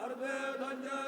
Arbe danja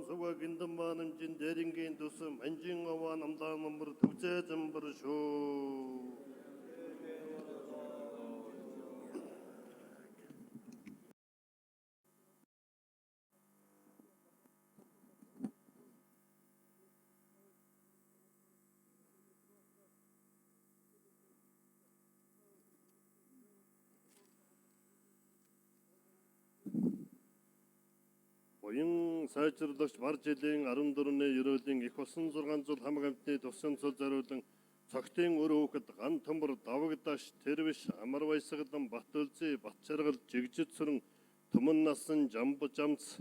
Suwa gindan manam jin deringin dusum anjing awan amdan number tuje jambur shu. Оюн сайжирлагч бар жилийн 14-ны ерөөлийн их болсон 6 жил хамаг амтны тусан цул зориулан цогтын өр хөөхд ган төмөр давагдаш тэрвиш амар баясгалан бат үлзий бат чаргал жигжид сүрэн төмөн насан жамб жамц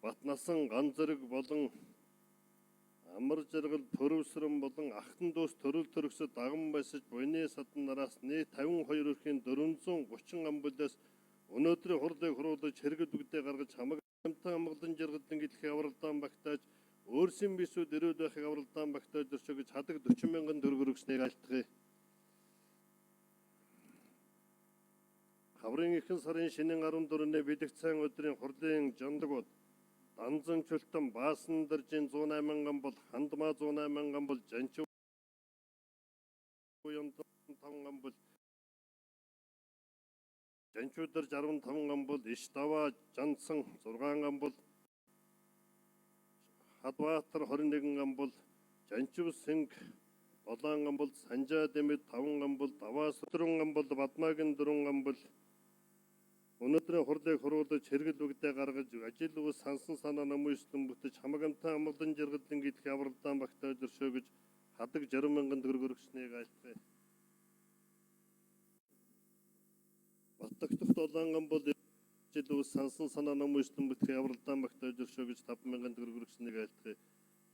бат насан ган зэрэг болон амар жаргал төрөвсрэн болон ахтан дус төрөл төрөсөд даган байсаж буйны садан нараас нийт 52 өрхийн 430 амбулаас өнөөдрийн хурлыг хуруулж хэрэгэд үгдээ гаргаж хамаг амтан амгалан жаргалдан гэлхийг авралдаан багтааж өөрсийн бисүүд ирээд байхыг авралдаан багтааж өршөөгч хадаг 40 мянган төгрөг өргөснийг айлтгая. Хаврын ихэнх сарын шинийн 14-ны бэлэг цайн өдрийн хурлын жандагууд Данзан чөлтөн Баасан дэржин 108 мянган бол Хандмаа 108 мянган бол Жанчив 5 амбул Жанчуудэр 65 амбул Иштава Жансан 6 амбул Хадбаатар 21 амбул Жанчив Синг 7 амбул Санжаа Дэмэд 5 амбул Даваас 4 амбул Бадмаагийн 4 амбул өнөөдрийн хурлыг хуруулж хэрэгэл үгдээ гаргаж ажил үс сансан санаа намүйслэн бүтэж хамаг амтан амгалан жаргалдан гэлхийг авралдаан багтааж өршөөгч хадаг 60 мянган төгрөг өргөснийг айлтгая. Баттагтх 7 амбул ажил үс сансан санаа намүйслэн бүтэх авралдаан багтааж өршөөгч 5 мянган төгрөг өргөснийг айлтгая.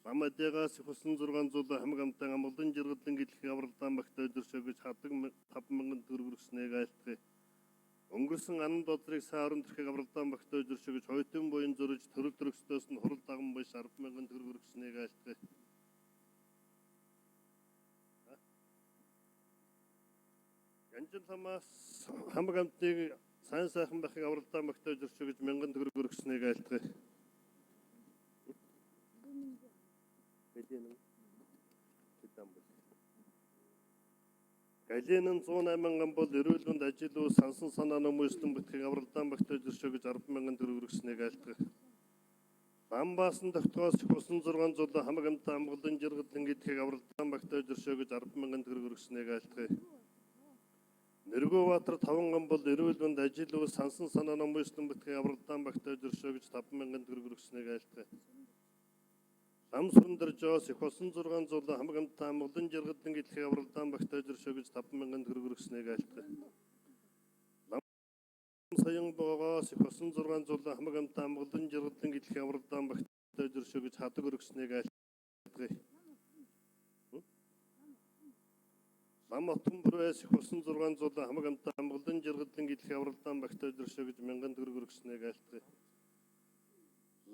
Ламадягаас их болсон 6 жил хамаг амтан амгалан жаргалдан гэлхийг авралдаан багтааж өршөөгч хадаг 5 мянган төгрөг өргөснийг айлтгая. Өнгөрсөн анан бодлыг саарн төрхийг авралдаан багтааж өршөөгч хойтон буян зөрж төрөл төрөсдөөс нь хурал даган буй 10 мянган төгрөг өргөснийг айлтгая. Янжил хамаас хамаг амтныг сайн сайхан байхыг авралдаан багтааж өршөөгч мянган төгрөг өргөснийг айлтгая. галерийн хэдэн бол. Галерийн 108 ам бол эрүүл мэнд ажил үйл сансан санаа номын бүтгийг авралдаан багтаж өршөөгөж 10,000 төгрөг өргөснэг айлтгах. Ламбаасан тогтоос усан 6 жил хамаг амтаа амгалан жиргэлэн гэдгийг авралдаан багтаж өршөөгөж 10,000 төгрөг өргөснэг айлтгах. Нэргөөбаатар 5 ам бол эрүүл мэнд ажил үйл сансан санаа номын бүтгийг авралдаан багтаж өршөөгөж 5,000 төгрөг өргөснэг айлтгах. Ламсран дэржоос их усан 6 жил хамаг амтаа амгалан жиргэлэн гэдгийг авралдаан багтаж өршөөгөж 5,000 төгрөг өргөснэг айлтгах. Саян богоос их усан 6 жил хамаг амтаа амгалан жиргэлэн гэдгийг авралдаан багтаж өршөөгөж хадаг өргөснэг айлтгах. Лам отгон бүрээс их усан 6 жил хамаг амтаа амгалан жиргэлэн гэдгийг авралдаан багтаж өршөөгөж 1000 төгрөг өргөснэг айлтгах.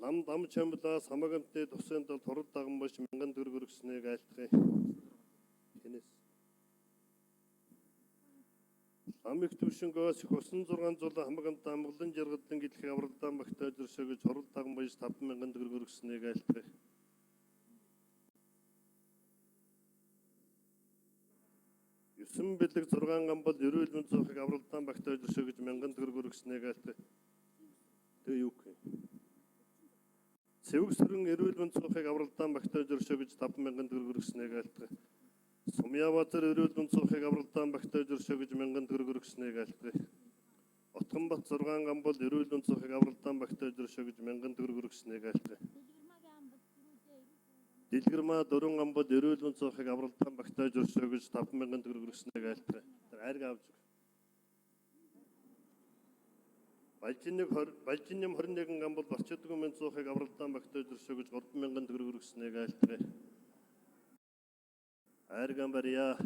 Лам дам чамлаас хамаг амтны тусын тул хурал даган бош 1000 төгрөг өргөснэг айлтгах. Хинэс. Лам их төвшнгөөс их усан 6 жил хамаг амтаа амгалан жиргэлэн гэдгийг авралдаан багтаж өршөөгөж хурал даган бош 5,000 төгрөг өргөснэг айлтгах. Юсэн бэлэг 6 ам бол эрүүл мэнд цохыг авралдаан багтаж өршөөгөж 1000 төгрөг өргөснэг айлтгах. Тэгээ юу гэх юм? Цэвэг сүрэн эрүүл мэнд цохыг авралдаан багтаж өршөөгөж 5,000 төгрөг өргөснэг айлтгах. Сумьяабатар эрүүл мэнд цохыг авралдаан багтаж өршөөгөж 1000 төгрөг өргөснэг айлтгах. Отгонбат 6 ам бол эрүүл мэнд цохыг авралдаан багтаж өршөөгөж 1000 төгрөг өргөснэг айлтгах. Дэлгэрмаа 4 ам бол эрүүл мэнд цохыг авралдаан багтаж өршөөгөж 5,000 төгрөг өргөснэг айлтгах. Айраг авч. Балжинням 21 ам бол Барчидгүй мэнд цохыг авралдаан багтаж өршөөгөж 3,000 төгрөг өргөснэг айлтгах. Айраг ам барья.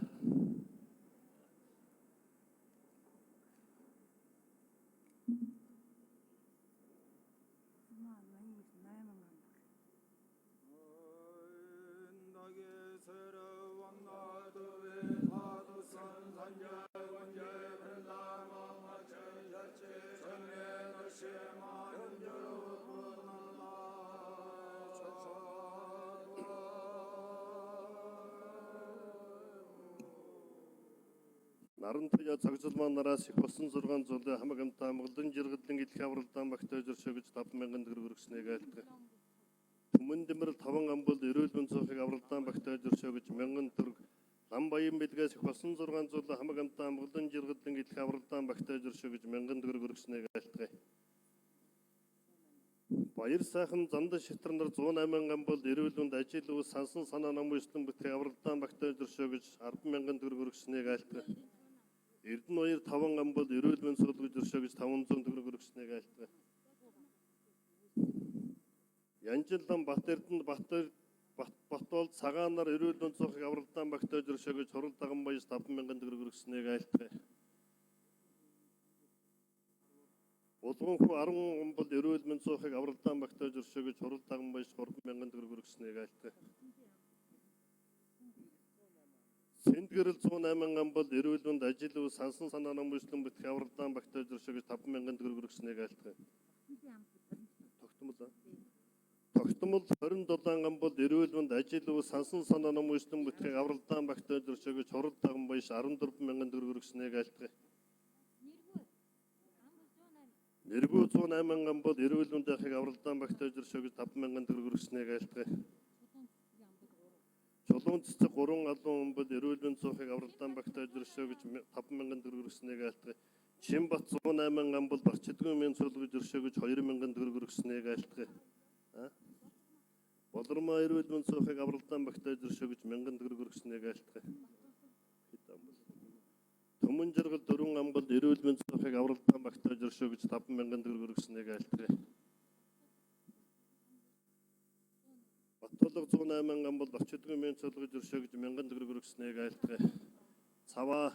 Наран туяа цогцлмаа нараас их усан 6 жил хамаг амтаа амгалан жиргэлэн гэдгийг авралдаан багтаж өршөөгөж 5,000 төгрөг өргөснэг айлтгах. Түмэн дэмэр 5 ам бол эрүүл мэнд цохыг авралдаан багтаж өршөөгөж 1000 төгрөг. Лам баян бэлгээс их усан 6 жил хамаг амтаа амгалан жиргэлэн гэдгийг авралдаан багтаж өршөөгөж 1000 төгрөг өргөснэг айлтгах. Баяр сайхан зандан шитрнэр 108 ам бол эрүүл мэнд ажил үйл сансан санаа номын бүтгийг авралдаан багтаж өршөөгөж 10,000 төгрөг өргөснэг айлтгах. Эрдэнэбаяр 5 ам бол эрүүл мэнд суулгаж өршөөгөж 500 төгрөг өргөснэг айлтгах. Янжилдан Бат Эрдэнэ Батбол цагаанаар эрүүл мэнд цохыг авралдаан багтаж өршөөгөж хурал даган баяж 5,000 төгрөг өргөснэг айлтгах. Улгунхүү 10 ам бол эрүүл мэнд цохыг авралдаан багтаж өршөөгөж хурал даган баяж 3,000 төгрөг өргөснэг айлтгах. Сэндгэрэл 108 ам бол эрүүл мэнд ажил үйл сансан санаа номын бүтгийг авралдаан багтаж өршөөгөж 5,000 төгрөг өргөснэг айлтгах. Тогтмол 27 ам бол эрүүл мэнд ажил үйл сансан санаа номын бүтгийг авралдаан багтаж өршөөгөж хурал даган баяж 14,000 төгрөг өргөснэг айлтгах. Нэргүү 108 ам бол эрүүл мэнд ахыг авралдаан багтаж өршөөгөж 5,000 төгрөг өргөснэг айлтгах. Чулуун цэцэг 3 алуун ам бол эрүүл мэнд цохыг авралдаан багтаж өршөөгөж 5,000 төгрөг өргөснэг айлтгах. Чинбат 108 ам бол Барчидгүй мэнд суулгаж өршөөгөж 2,000 төгрөг өргөснэг айлтгах. Болормоо эрүүл мэнд цохыг авралдаан багтаж өршөөгөж 1000 төгрөг өргөснэг айлтгах. Түмэн жиргэл 4 ам бол эрүүл мэнд цохыг авралдаан багтаж өршөөгөж 5,000 төгрөг өргөснэг айлтгах. Батболго 108 ам бол Барчидгүй мэнд суулгаж өршөөгөж 1000 төгрөг өргөснэг айлтгах. Цаваа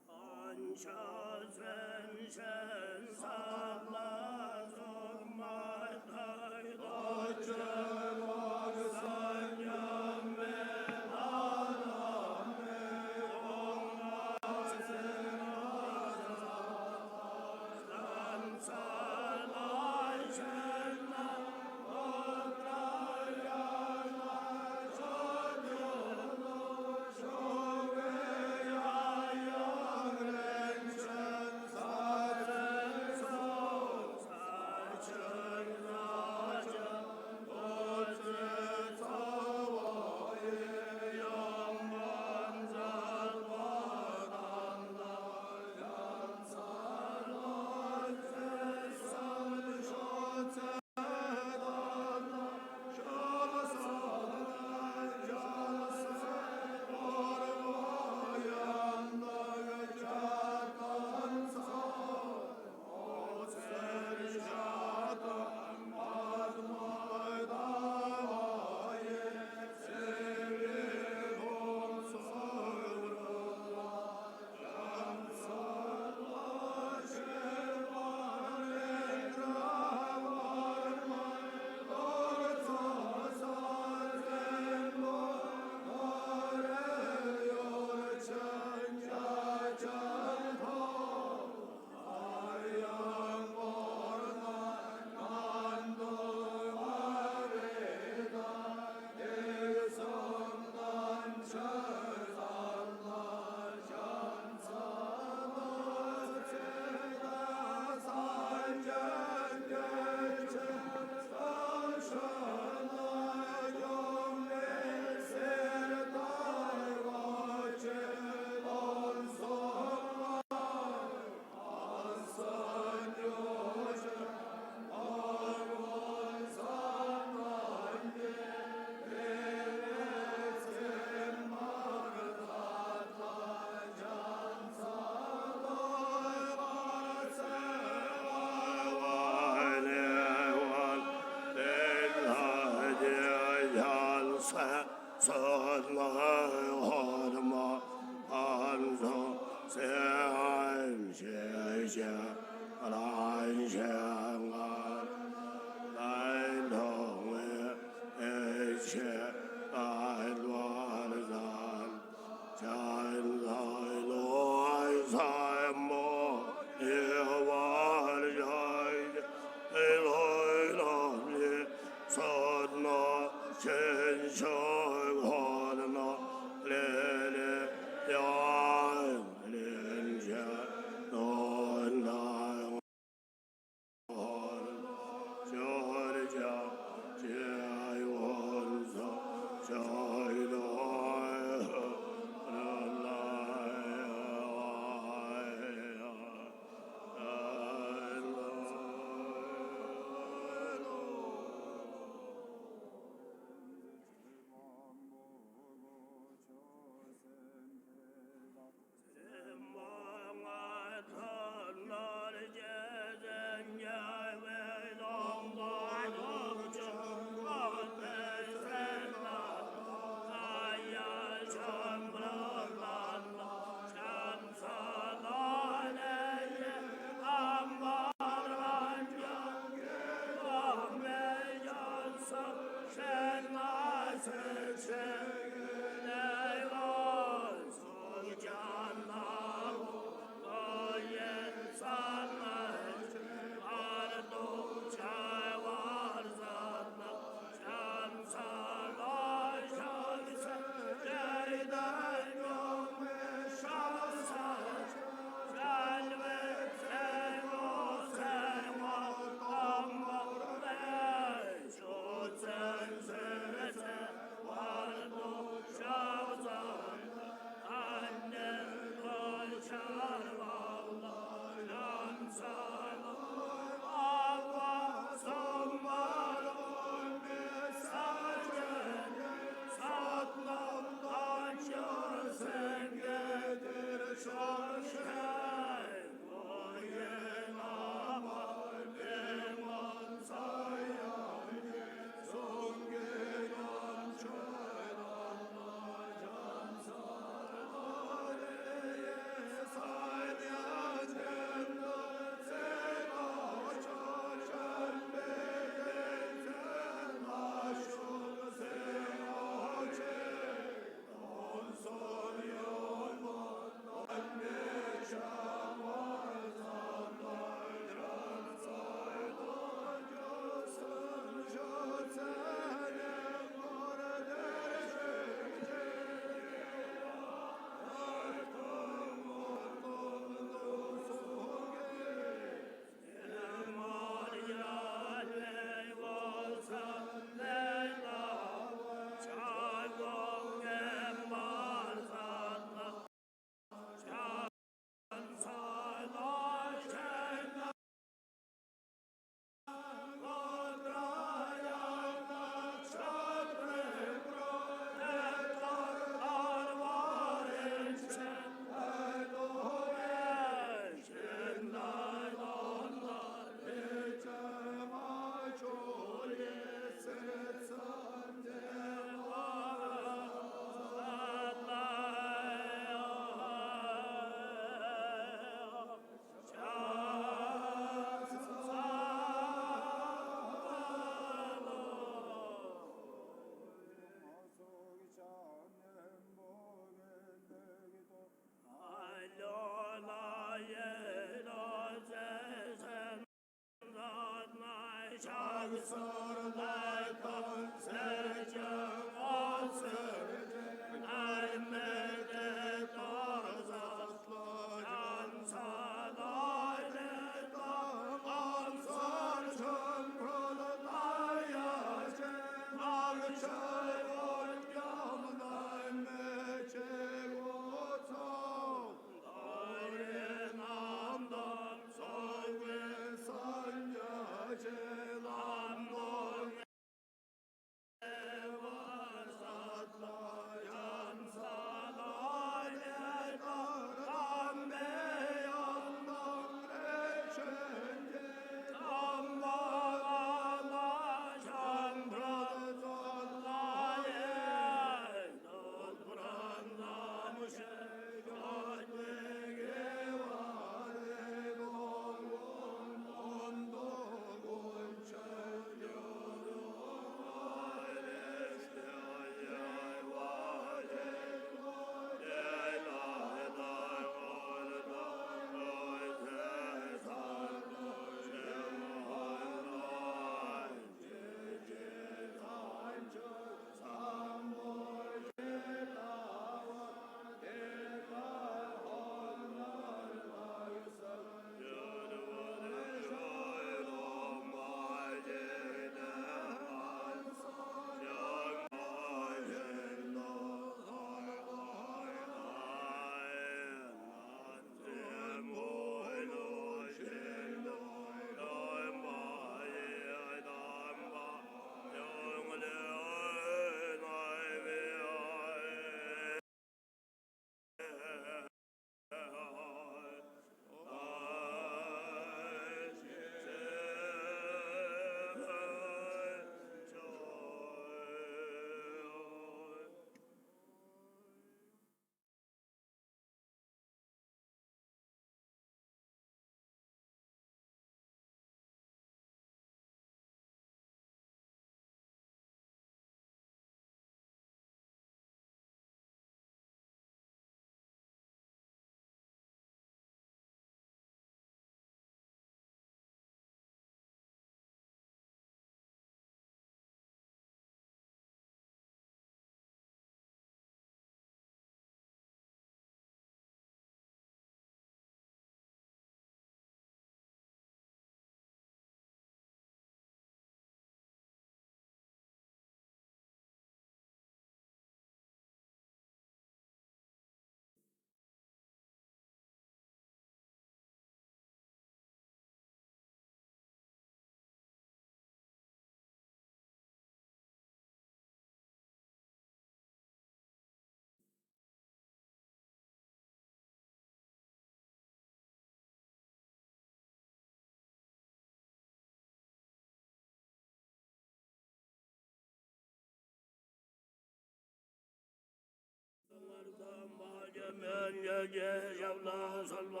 전여제 잡라 설마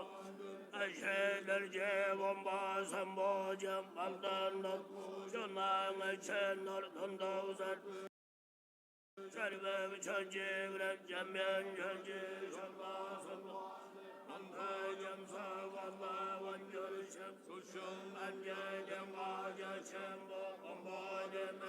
아셰들제 원바 삼보점 발단도 전남의 채널 돈도산 자리뱀 천지 그래 전면 천지 설마 설마 안가점사관마 원결심 수승 안재정마자 첨보 원보대매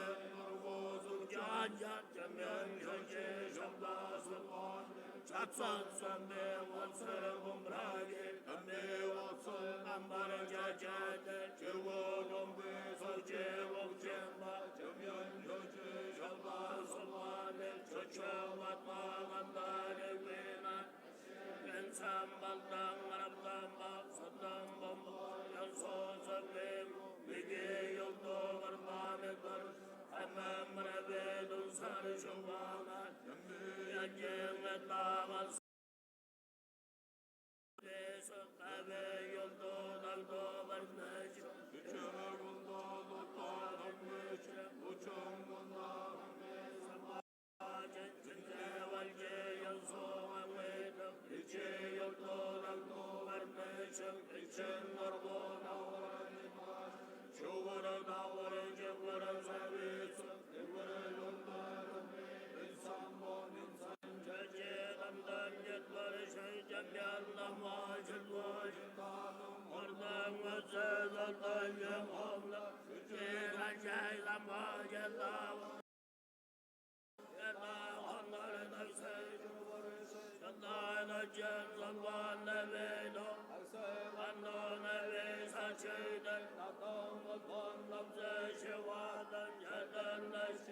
고수자자 전면 천지 설마 설마 잡선선배 원설공brage 담배원설 안바르자자들 제원원배 서제원쟁마 전면 천지 설마 설마들 저처와마간다를 외난 연삼방당 아람담방 선당범 연소선맹 위계용도 가르마메걸 한만마라베 돈사르 정방한 연쟁의 땅한 대선가베 용도 당도 말매시 주청원도 노도 함매시 우청원도 함매시 전제왈제 연소왕외덕 일체역도 당도 말매시 일체너고 나오라니 조거라 나오라 제거라 사회에서 대거라 용도하는 인삼본 인삼 절제 담당 jet거리 셔이전면 남와 절거진다는 월당과 세설단 영험라 제간샤이 남와 jet다와 전나의 전선과 내외도 안도 내외 사체들 나도 못본 남세 시와던 여든 날씨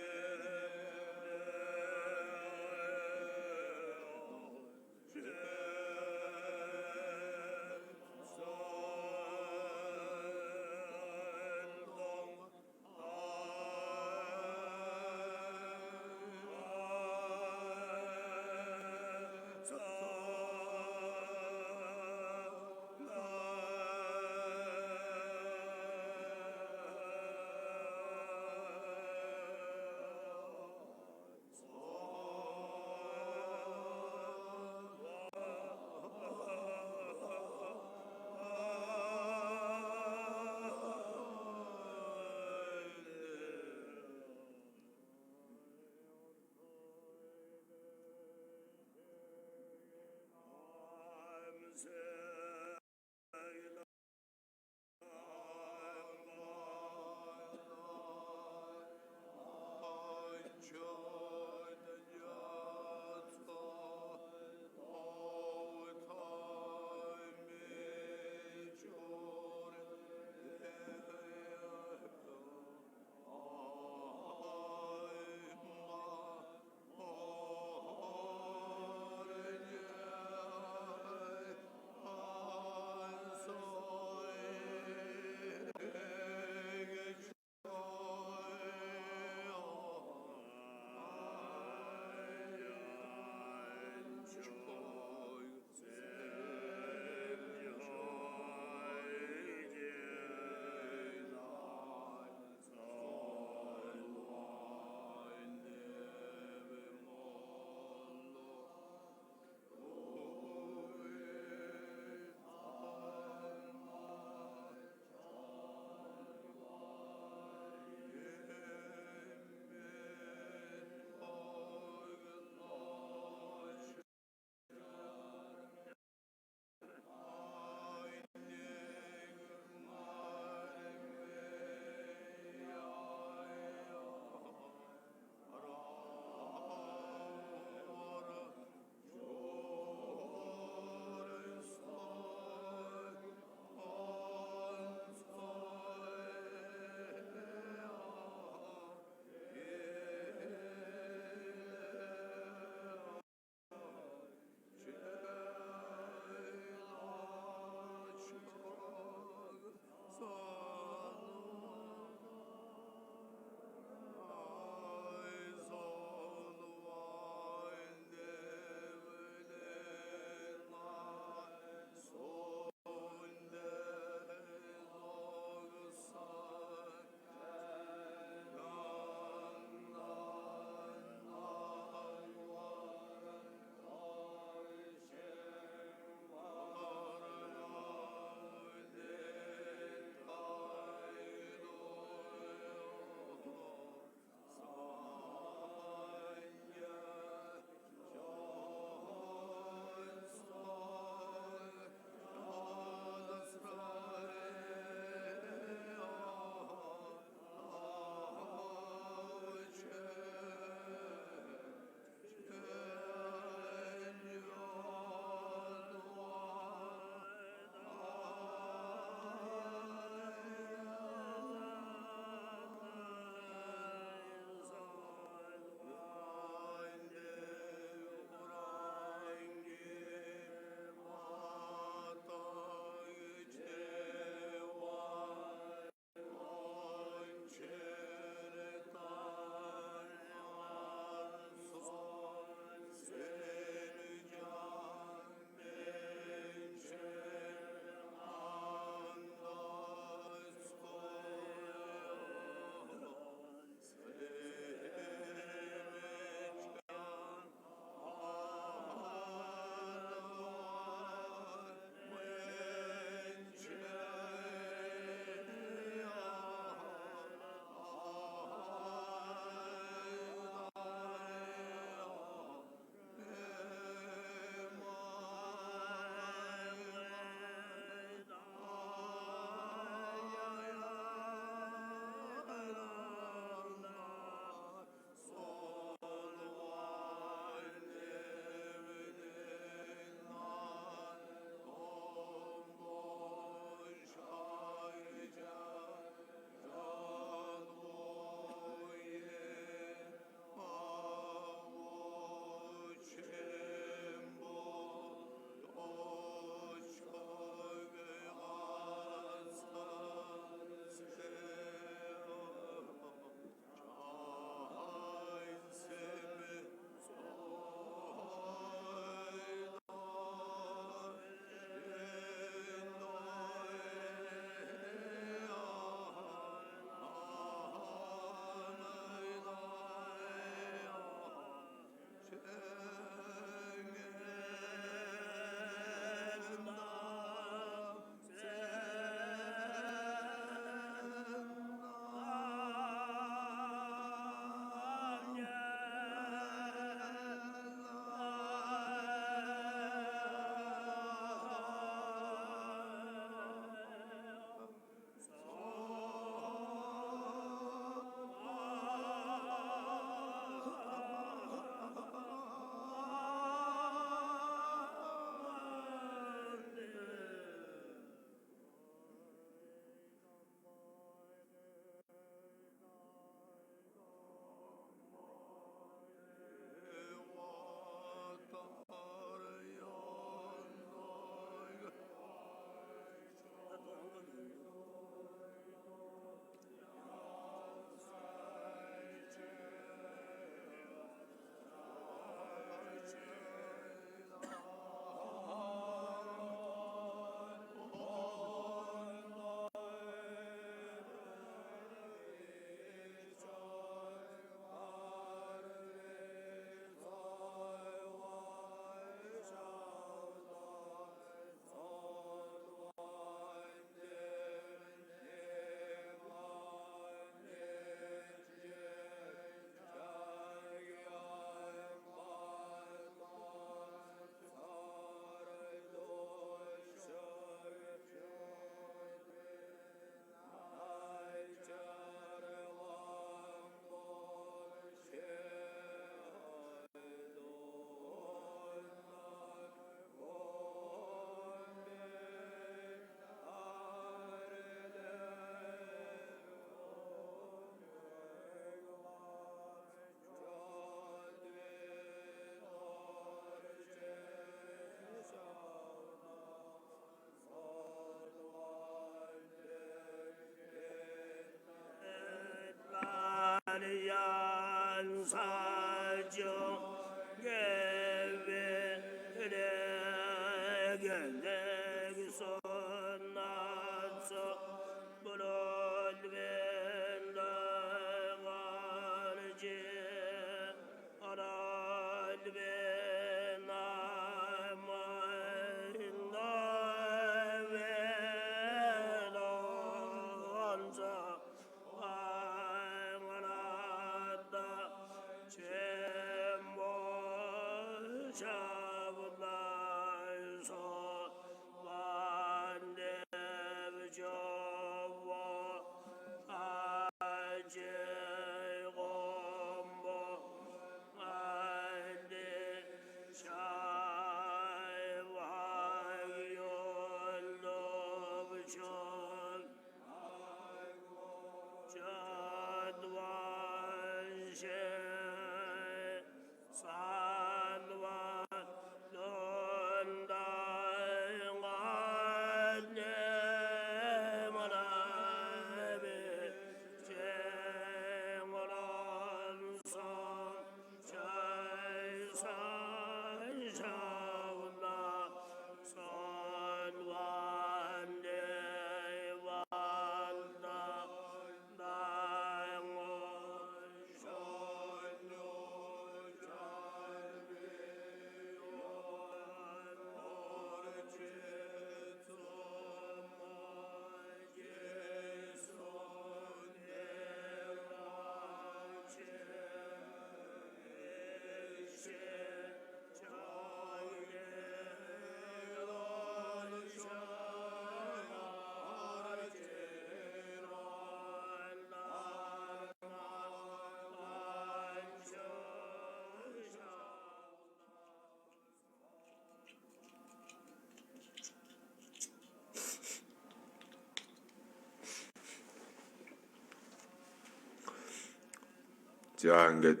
За ингээд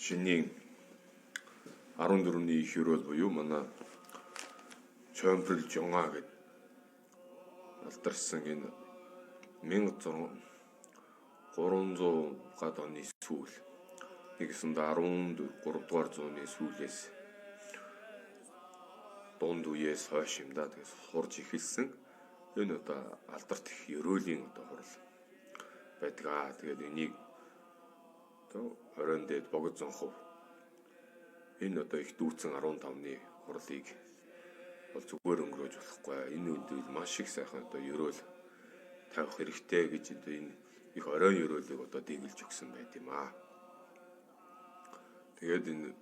шинийн 14-ний их хөрөөл буюу манай Чомпл Жонга гэд алдарсан энэ 1300 гад оны сүүл нэгсэнд 13 дугаар зууны сүүлээс дунд үеэс хойш юм да. Тэгээс хурж эхэлсэн энэ одоо алдарт их ерөөлийн одоо хурал байдаг. Тэгээд энийг одоо 20 дээд богд зонхов энэ одоо их дүүцэн 15-ны хурлыг бол зүгээр өнгөрөөж болохгүй. Энэ үедээ маш их сайхан одоо ерөөл тавих хэрэгтэй гэж одоо энэ их оройн ерөөлийг одоо дэглэж өгсөн байт юм аа. Тэгээд энэ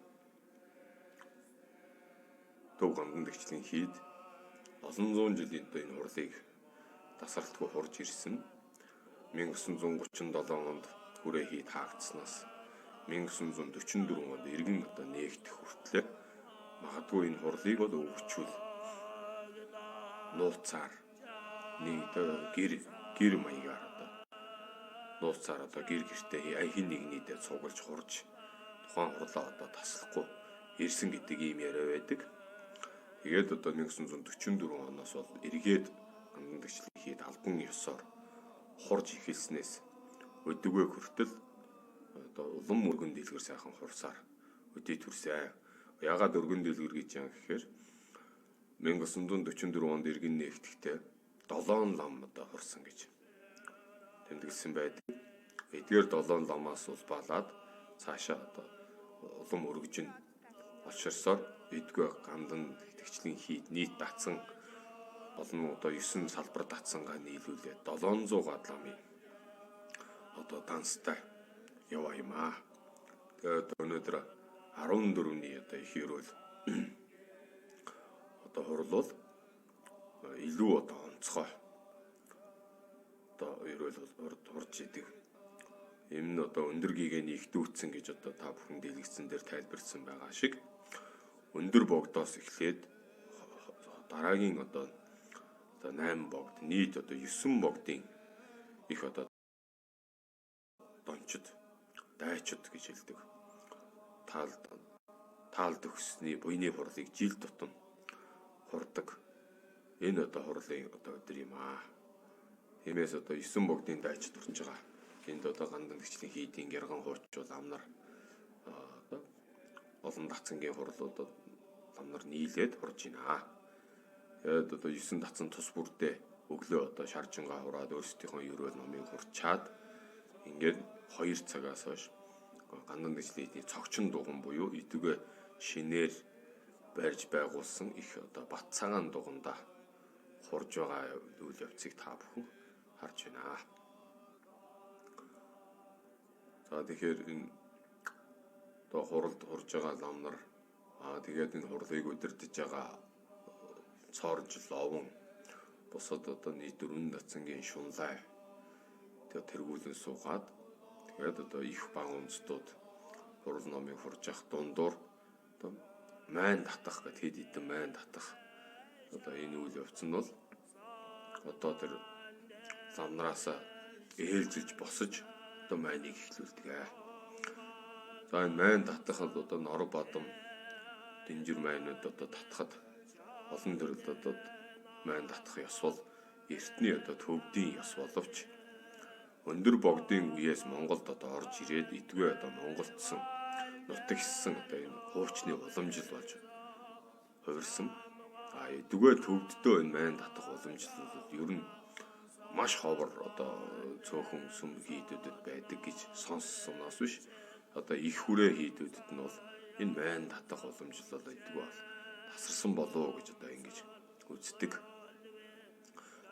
төв гамдан дэгчлийн хийд олон зуун жилийн одоо энэ хурлыг тасралтгүй хурж ирсэн. 1937 онд хүрээ хийд хаагдсанаас 1944 онд иргэн одоо нээгдэх хүртлээр магадгүй энэ хурлыг бол өвчүүл нууцаар нэг гэр маягаар одоо нууцаар одоо гэр гэртээ хин нэгнийдээ цуглаж хурж тухайн хурлаа одоо таслахгүй ирсэн гэдэг ийм яриа байдаг. Тэгээд одоо 1944 оноос бол эргээд гамдан дэгчлийн хийд албан ёсоор хурж эхэлснээс өдөгөө хүртэл одоо улам өргөн дэлгэр сайхан хурсаар өдий төрсөн. Ягаад өргөн дэлгэр гэж юм гэхээр 1944 онд иргэн нээгдэхдээ 7 лам одоо хурсан гэж тэмдэглэсэн байдаг. Эдгээр 7 ламаас улбаалаад цаашаа одоо улам өргөжин очирсоор эдгөө гамдан дэгчлийн хийд нийт датсан олон одоо 9 салбар датсангаа нийлүүлээд 700 гад ламын одоо данстай яваа юм аа. Тэгээд өнөөдөр 14-ний одоо их ерөөл одоо хурлууд илүү одоо онцгой одоо ерөөл хурж идэг. Энэ нь одоо өндөр гигэний их дүүцэн гэж одоо та бүхэн дэлгэцэн дээр тайлбарсан байгаа шиг өндөр богдоос эхлээд дараагийн одоо 8 богд нийт одоо 9 богдын их одоо дончид дайчид гэж хэлдэг. Таал төгссний буйны хурлыг жил тутам хурдаг. Энэ одоо хурлын одоо өдөр юм аа. Тиймээс одоо 9 богдын дайчид урж байгаа энд одоо гандан гэрчлийн хийдийн гэрган хуучвал амнар одоо олон дацангийн хурлуудад амнар нийлээд хурж байна. Тэгээд одоо 9 дацан тус бүрдээ өглөө одоо шаржингаа хураад өөрсдийнхөө ерөөл номыг хурчаад ингээд 2 цагаас хойш гандан гэрчлийн хийдийн цогчин дуган буюу идэвхтэй шинээр барьж байгуулсан их одоо бат цагаан дугандаа хурж байгаа үйл явцыг та бүхэн харж байна. За тэгэхээр энэ одоо хуралд хурж байгаа лам нар тэгээд энэ хурлыг удирдах байгаа цооржил овон бусад одоо нийт 4 дацангийн шунлай тэгээд тэргүүлэн суугаад тэгээд одоо их баг үндэстүүд хурал номыг хурж явах дундуур одоо майн татах гэдэг хэд хэдэн майн татах одоо энэ үйл явц нь бол одоо тэр замнараас ээлжилж босож одоо майныг эхлүүлдэг. За энэ майн татахад одоо нор бадам дэнжир майнууд одоо татахад олон төрөлд одоо майн татах ёс бол эртний одоо төвдийн ёс боловч өндөр богдын үеэс Монголд одоо орж ирээд идгүй одоо Монголдсон нутагссан одоо энэ хуучны уламжил болж хувирсан. Идгүй төвддөө энэ майн татах уламжил бол ер нь маш ховор одоо цөөхөн сүм хийдүүдэд байдаг гэж сонссноос биш одоо их хүрээ хийдүүдэд нь бол энэ майн татах уламжил бол идгүй бол тасарсан болов гэж одоо ингэж үздэг.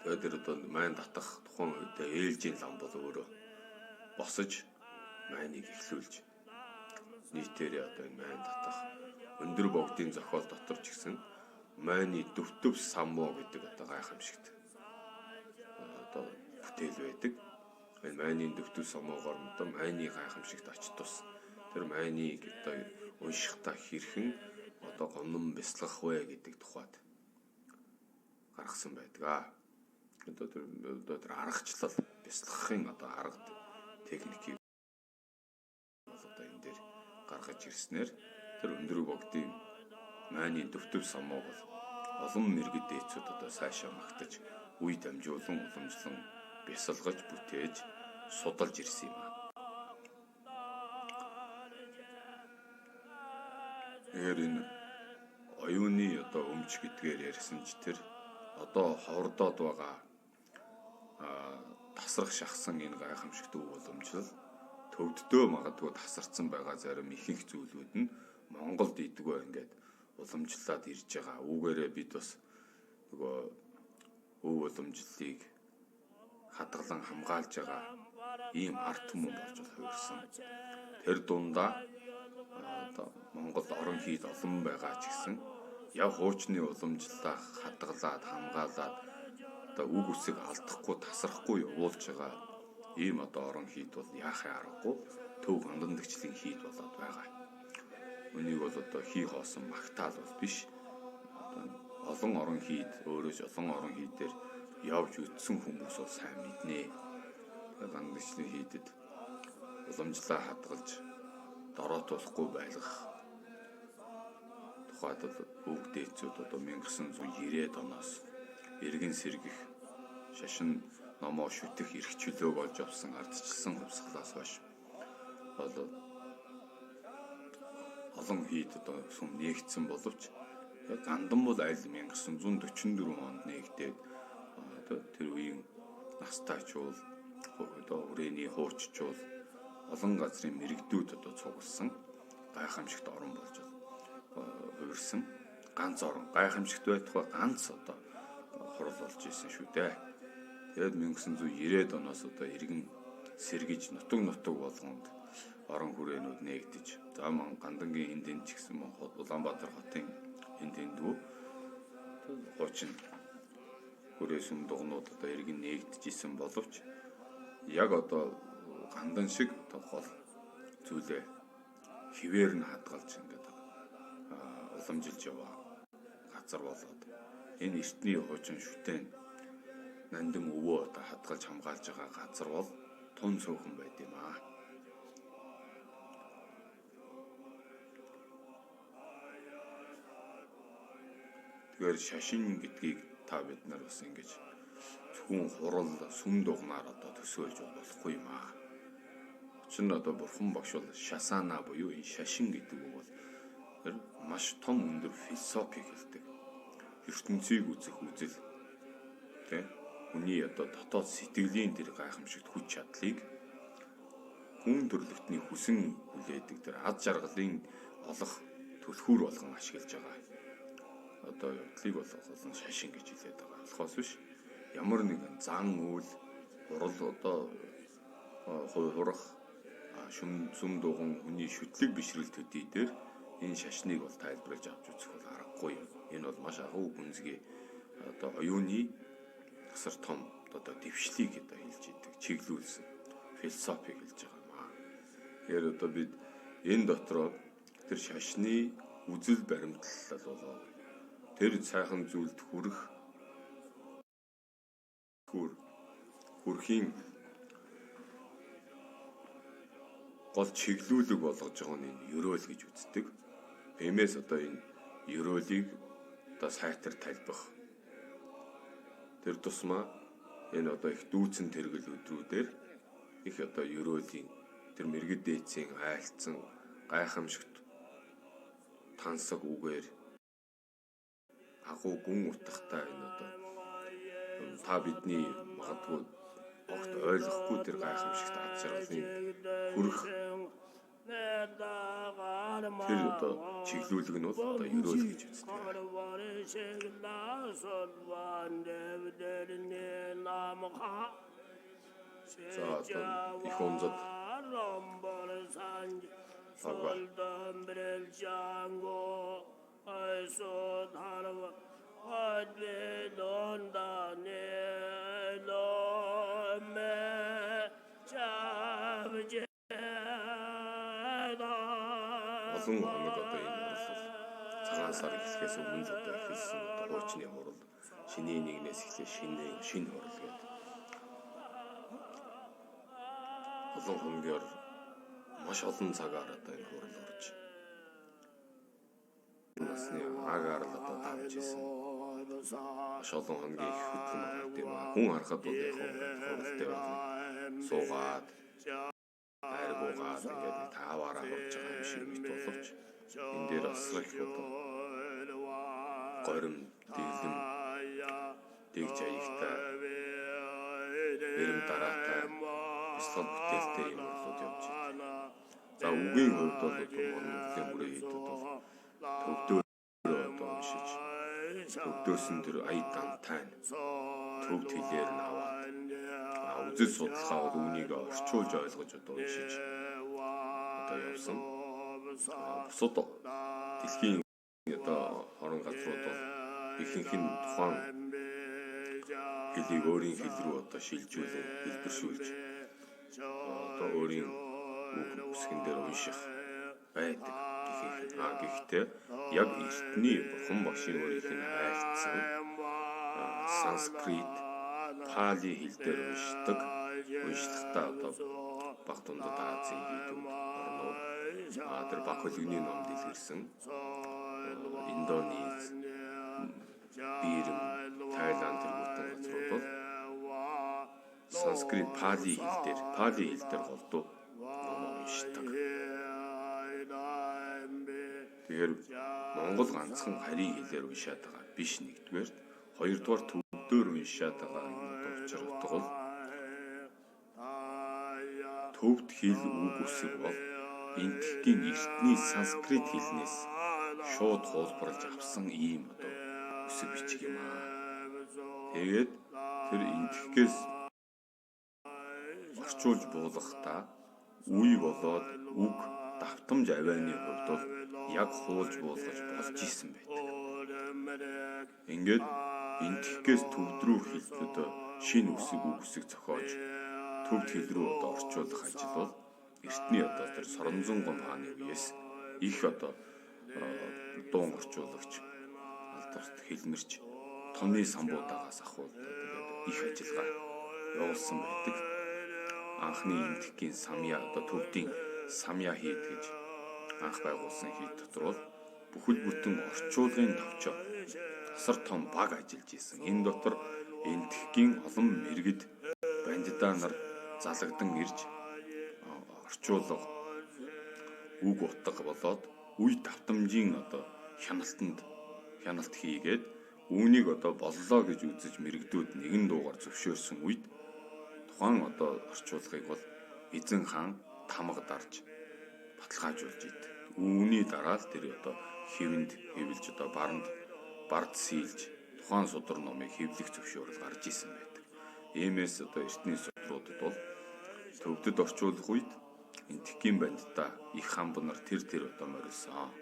Тэгээд тэр одоо майн татах тухайн үед ээлжийн лам бол өөрөө босож майныг эхлүүлж нийтээр одоо энэ майн татах өндөр богдын зохиол дотор ч гэсэн майны дөвтөв саммуу гэдэг одоо гайхамшигт одоо бүтээл байдаг. Энэ майны дөвтөв саммуугаар одоо майны гайхамшигт ач тус тэр майныг одоо уншихтаа хэрхэн одоо гомном бяцлах вэ гэдэг тухайд гаргасан байдаг. Одоо тэр аргачлал бяцлахын одоо арга техникийг одоо энэ дээр гаргаж ирснээр тэр өндөр богдын майны дөвтөв саммуу бол олон мэрэгд дээцүүд одоо сайшаа магтаж үе дамжуулан уламжлан бясалгаж бүтээж судалж ирсэн юм. Тэгэхээр энэ оюуны одоо өмч гэдгээр ярьсан ч тэр одоо хордоод байгаа тасрах шахсан энэ гайхамшигт үе уламжлал төвддөө магадгүй тасарсан байгаа зарим ихэнх зүйлүүд нь Монголд идэггүй ингээд уламжлаад ирж байгаа. Үүгээрээ бид бас нөгөө өв уламжлалыг хадгалан хамгаалж байгаа ийм арт түмэн болж хувирсан. Тэр дундаа одоо Монголд орон хийд олон байгаа ч гэсэн яв хуучны уламжлалаа хадгалаад хамгаалаад одоо үг үсэг алдахгүй тасрахгүй явуулж байгаа ийм одоо орон хийд бол яахын аргагүй төв гандандагчлын хийд болоод байгаа. Үнийг бол одоо хий хоосон магтаал бол биш. Олон орон хийд өөрөөс олон орон хийдээр явж үтсэн хүмүүс бол сайн мэднэ. Гандагчлын хийдэд уламжлаа хадгалж дороотуулахгүй байлгах тухайд өв дээцүүд одоо 1990-ад оноос эргэн сэргэх шашин номоо шүтэх эрх чөлөөг олж авсан ардчилсан хувьсгалаас хойш бол олон хийд одоо сүм нээгдсэн боловч гандан бол аль 1944 онд нээгдээд одоо тэр үеийн настайчуул одоо хүрээний хууччуул олон газрын мэрэгдүүд одоо цугласан гайхамшигт орон болж хувирсан ганц орон гайхамшигт байтугай ганц одоо хурал болж исэн шүү дээ. Тэгээд 1990-ад оноос одоо иргэн сэргиж нутаг болгонд орон хүрээнүүд нээгдэж за гандангийн энд ч гэсэн Улаанбаатар хотын эндүү хуучин хүрээсүн дугнууд одоо иргэн нээгдэж исэн боловч яг одоо гандан шиг одоо гол зүйлээ хിവэр нь хадгалж ингээд уламжилж яваа газар болоод энэ эртний хуучин шүтэн нандин өвөө одоо хадгалж хамгаалж байгаа газар бол тун цөөхөн байд юм аа. Тэгэхээр шашин гэдгийг та бид нар бас ингэж зөвхөн хурал сүм дугнаар одоо төсөөлж болохгүй юм аа. чинь одоо бурхан багш бол шасана буюу энэ шашин гэдэг үг бол тэр маш том өндөр философи хэлдэг. ертөнцийг үзэх үзэл тэ хүний одоо дотоод сэтгэлийн тэр гайхамшигт хүч чадлыг хүн төрлөختний хүсэн хүлээдэг тэр аз жаргалын олох түлхүүр болгон ашиглаж байгаа. Одоо явдлыг болгосон шашин гэж хэлээд байгаа. Болохоос биш ямар нэгэн зан үйл урал одоо хурах сүм дуган хүний шүтлэг бишрэл төдий дээр энэ шашныг бол тайлбарлаж авч үзэх бол аргагүй юм. Энэ бол маш агуу гүнзгий одоо оюуны асар том одоо дэвшлийг одоо хэлж идэг, чиглүүлсэн философи хэлж байгаа юм аа. Тэгэхээр одоо бид энэ дотроо тэр шашны үзэл баримтлал болоо тэр сайхан зүйлд хүрхийн гол чиглүүлэг болгож байгаа нь энэ ерөөл гэж үздэг. Эмээс одоо энэ ерөөлийг одоо сайтар тайлбах. Тэр тусмаа энэ одоо их дүүцэн тэргэл өдрүүдээр их одоо ерөөлийн тэр мэрэгд дээцийн айлцсан гайхамшигт тансаг үгээр агуу гүн утгатай энэ одоо та бидний магадгүй огт ойлгохгүй тэр гайхамшигт аз жаргалын хүрэх тэр одоо чиглүүлэг нь бол одоо ерөөл гэж үздэг. За одоо их онцод олон хоног одоо энэ бол цагаан сар эхлэхээс өмнө л одоо эхэлсэн хуучны хурал шинийн нэгнээс эхлээ шинэ хурал гэдэг. Олон хоногор маш олон цагаар одоо энэ хурал орж насны агаар л одоо давж исэн. Маш олон хоногийн их хөдлөн байгаа юм аа. Хүн харахад бол яг хурал дээр суугаад аргуугаад ингээд тааваараа хурж байгаа юм шиг мэт боловч энэ дээр асар их одоо горим дэглэм дэгж аягтай эрэм дараатай бяцлал бүтээлтэй юм болоод явж байна. За үгийн хувьд бол одоо монголын бүрээ хийдэд бол төвдөр одоо уншиж төвдөөсөн тэр ая дантай төвд хэлээр нь аваад үзэл судалгаа бол үүнийг орчуулж ойлгож одоо уншиж одоо явсан. Бусад дэлхийн одоо хорон газрууд бол ихэнх нь тухайн хэлийг өөрийн хэл рүү одоо шилжүүлэн хэлбэршүүлж одоо өөрийн үг үсгэн дээр унших байдаг. Гэхдээ яг эртний бурхан багшийн өөрийн айлтсан санскрит пали хэл дээр уншлагтаа одоо баг дундад Азийн хэдэн орнууд тэр Бакулигны номд илэрсэн Индонез, Бирм, Тайланд зэргүүтэн газрууд бол санскрит пали хэл дээр голдуу ном уншдаг. Тэгэхээр Монгол ганцхан харийн хэлээр уншаад байгаа биш нэгдүгээр, хоёрдугаар төвдөр уншаад байгаа юм учирдаг бол төвд хэл үг үсэг бол энтхийн эртний санскрит хэлнээс шууд хуулбарлаж авсан ийм одоо үсэг бичиг юм аа. Тэгээд тэр энтхгээс орчуулж буулгахдаа үе болоод үг давтамж авианы хувьд бол яг хуулж буулгаж болж исэн байдаг. Ингээд энтхгээс төвд рүү хэлбэд шинэ үсэг зохиож төвд хэл рүү одоо орчуулах ажил бол эртний одоо тэр Соронзон гом хааны үеэс их одоо дуун орчуулагч алдарт хэлмэрч томны самбуудаагаас ахуул тэгээд их ажиллагаа явуулсан байдаг. Анхны энтхийн самья одоо төвдийн самья хийд гэж анх байгуулсан хийд дотор бол бүхэл бүтэн орчуулгын товчоо асар том баг ажиллаж исэн. Энэ дотор энтхийн олон мэрэгд бандитаа нар залагдан ирж орчуулга үг утга болоод үе давтамжийн одоо хяналт хийгээд үүнийг одоо боллоо гэж үзэж мэрэгдүүд нэгэн дуугаар зөвшөөрсөн үед тухайн одоо орчуулгыг бол эзэн хаан тамга дарж баталгаажуулж идэв. Үүний дараа л тэр одоо хэвлж одоо бард сийлж тухайн судар номыг хэвлэх зөвшөөрөл гарч исэн байдаг. Иймээс одоо эртний судруудад бол төвдөд орчуулах үед энтхийн бандтаа их хамб нар тэр одоо морилсон.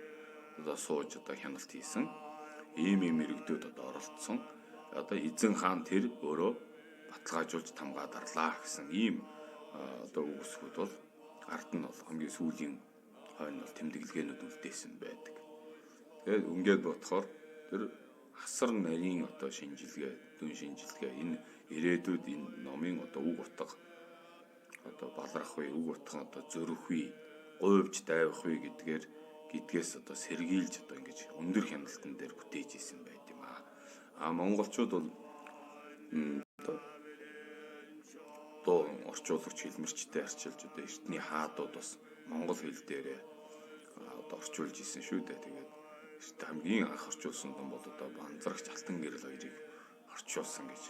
Одоо сууж одоо хяналт хийсэн. Ийм мэрэгдүүд одоо оролцсон. Одоо эзэн хаан тэр өөрөө баталгаажуулж тамгаа дарлаа гэсэн ийм одоо үгсгүүд бол ард нь бол хамгийн сүүлийн хойно бол тэмдэглэгээнүүд үлдээсэн байдаг. Тэгээд ингээд бодохоор тэр асар нарийн одоо дүн шинжилгээ энэ ирээдүйд энэ номын одоо үг утга одоо баларх вэ, үг утга одоо зөрөх вэ, гуйвж дайвах вэ гэдгээс одоо сэргийлж одоо ингэж өндөр хяналтан дээр бүтээж исэн байт юм аа. Монголчууд бол одоо орчуулагч хэлмэрчтэй арчилж одоо эртний хаадууд бас монгол хэл дээр одоо орчуулж исэн шүү дээ. Тэгээд хамгийн анх орчуулсан ном бол одоо Банзрагч Алтан гэрэл хоёрыг орчуулсан гэж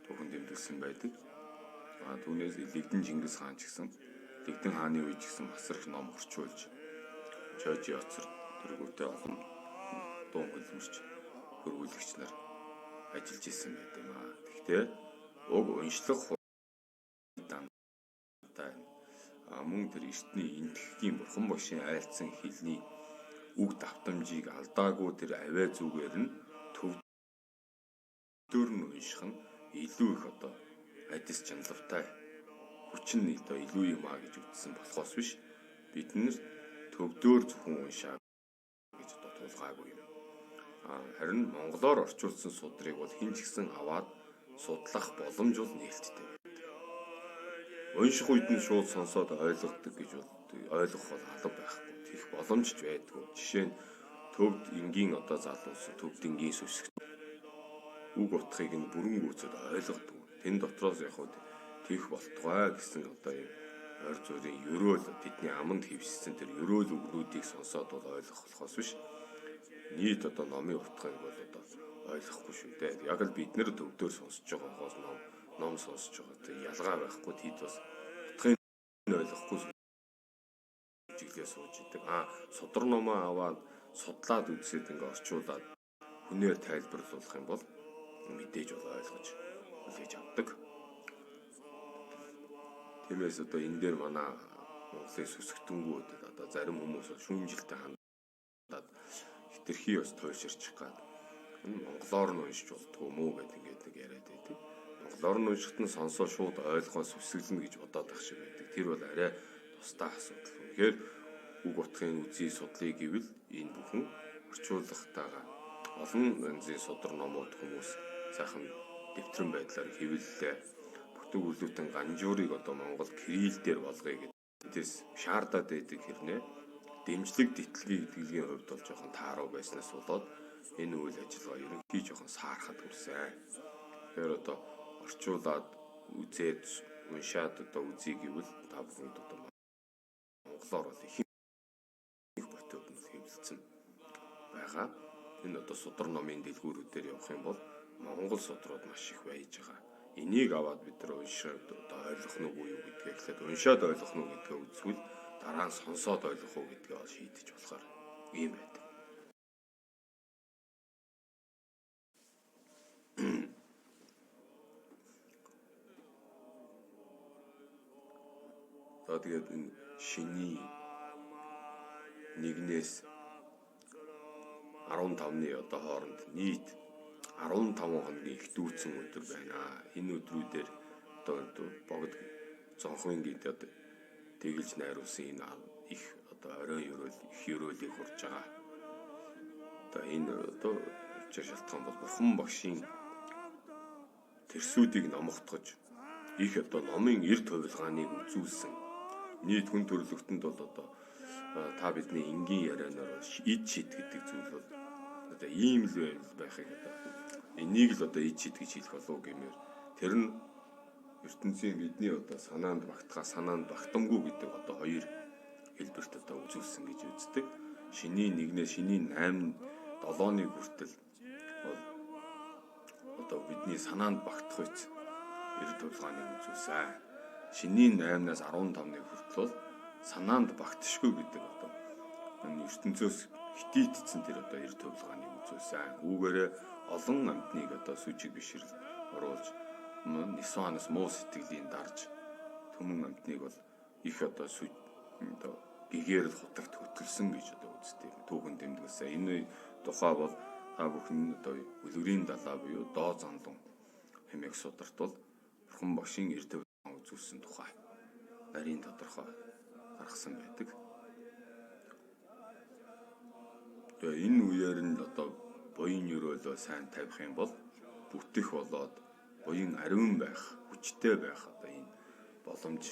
түүхэн дэмжүүлсэн байдаг. Түүнээс Лэгдэн Чингис хаан ч гэсэн Лэгдэн хааны үед ч гэсэн масар их ном орчуулж Жожи Оцор тэргүүтээ олон дуун хөлмөрч хөрвүүлэгч нар ажиллаж исэн байт юм аа. Гэхдээ уг уншлах мөн тэр эртний энтхэгийн бурхан багшийн айлцсан хэлний үг давтамжийг алдаагүй тэр авиа зүгээр нь төвдөр нь унших нь илүү их одоо адис чанартай хүчин одоо илүү юм аа гэж үзсэн болохоос биш бид нэр төвдөр зөвхөн уншаа гэж одоо тулгаагүй юм. Харин монголоор орчуулсан судрыг бол хэн ч гэсэн аваад судлах боломж бол нээлттэй. Унших үед нь шууд сонсоод ойлгодог гэж ойлгох бол алга байхгүй. Тэгэх боломжч байдгүй. Жишээ нь төвд энгийн одоо залуус төвд энгийн сүсгт үг утгыг нь бүрэн гүйцэд ойлгодог. Тэн дотроос яг хөө тийх болтугай гэсэн одоо юм ойр зүрийн ерөөл тэдний аманд хөвссөн тэр ерөөл үгнүүдийг сонсоод бол ойлгох болохоос биш. Нийт одоо номын утгыг бол одоо ойлгохгүй шүү дээ. Яг л бид нэр төвдөр сонсож байгаа хоос ном сонсож байгаа. Тэг ялгаа байхгүй тэд бас утгыг ойлгохгүй чиглэлээ сууж идэг. Судар номоо аваад судлаад үзээд ингээ орчуулад хүнээр тайлбарлуулах юм бол мэдээж бол ойлгож үлээж авдаг. Тиймээс одоо энэ дээр манай Монголын сүсгтэнгүүд одоо зарим хүмүүс шүүмжилтэй хандаад хитрхи бас туйлширчих гад монголоор нь уншиж болдгоо мүү гэдэг ингээд нэг яриад байдаг. Монголоор нь уншихад нь сонсоо шууд ойлгоос үсгэлнэ гэж бодоод байх шиг байдаг. Тэр бол арай тусдаа асуудал. Тэгэхээр үг утгын үзий судлыг гэвэл энэ бүхэн орчуулгатайгаа олон янзын судар номууд хүмүүс сайхан дэвтрэн байдлаар хэвлэлээ бүтэг үлүүтэн ганжуурыг одоо Монгол кирилл дээр болгоё гэдэгтээс шаардаад байдаг хэрнээ дэмжлэг дитлэгийн идэлгийн хувьд бол жоохон тааруу байснаас болоод энэ үйл ажиллагаа ерөнхий жоохон саархад хүрсэн. Тэгэхээр одоо орчуулад үзээд уншаад одоо үзье гэвэл та бүхэнд одоо монголоор бол их ботод нь хэвлэлцэн байгаа. Энэ одоо судар номын дэлгүүрүүдээр явах юм бол монгол судрууд маш их байж байгаа. Энийг аваад бид нар уншаад одоо ойлгох нь үгүй юу гэдгээ хэлээд уншаад ойлгох нь гэдгээ үзвэл дараа нь сонсоод ойлгох уу гэдгээ бол шийдэж болохоор ийм байдаг. Тэгээд энэ шиний 1-ээс 15-ны одоо хооронд нийт 15 хоногийн их дүүцэн өдөр байна. Энэ өдрүүдээр одоо богд зонхын гэдэг тэгэлж найруулсан энэ их одоо оройн ерөөлийг хурж байгаа. Одоо энэ одоо шалтгаан бол бурхан багшийн тэрсүүдийг номогдгож их одоо номын эрд хувилгааныг үзүүлсэн. Нийт хүн төрөлхтөнд бол одоо та бидний энгийн ярианаар ид шид гэдэг зүйл бол одоо ийм л байхыг одоо энийг л одоо ид шид гэж хэлэх болов гэмээр тэр нь ертөнцийн бидний одоо санаанд багтахаа санаанд багтамгүй гэдэг одоо хоёр хэлбэрт одоо үзүүлсэн гэж үздэг. Шинийн 1-ээс шинийн 8, 7-ны хүртэл бол одоо бидний санаанд багтах үеч эрд тулгааныг үзүүлсэн. Шинийн 8-аас 15-ны хүртэл бол санаанд багтшгүй гэдэг одоо энэ ертөнцөөс хитийдсэн тэр одоо эрд тулгааныг үзүүлсэн. Үүгээрээ олон амьтныг одоо сүжиг бишрэл оруулж Нисванаас муу сэтгэлийн дарж төмөн амьтныг бол их одоо одоо гэгээр л хутагт хөтөлсөн гэж одоо үздэг. Түүхэн тэмдэглэсэн. Энэ тухай бол та бүхэн одоо үлгэрийн далаа буюу доо занлан хэмээх сударт бол Бурхан багшийн эрд тулгаан үзүүлсэн тухай нарийн тодорхой гаргасан байдаг. Тэгээ энэ үеэр нь одоо буян өрөөлөө сайн тавих юм бол бүтэх болоод буян ариун байх, хүчтэй байх одоо энэ боломж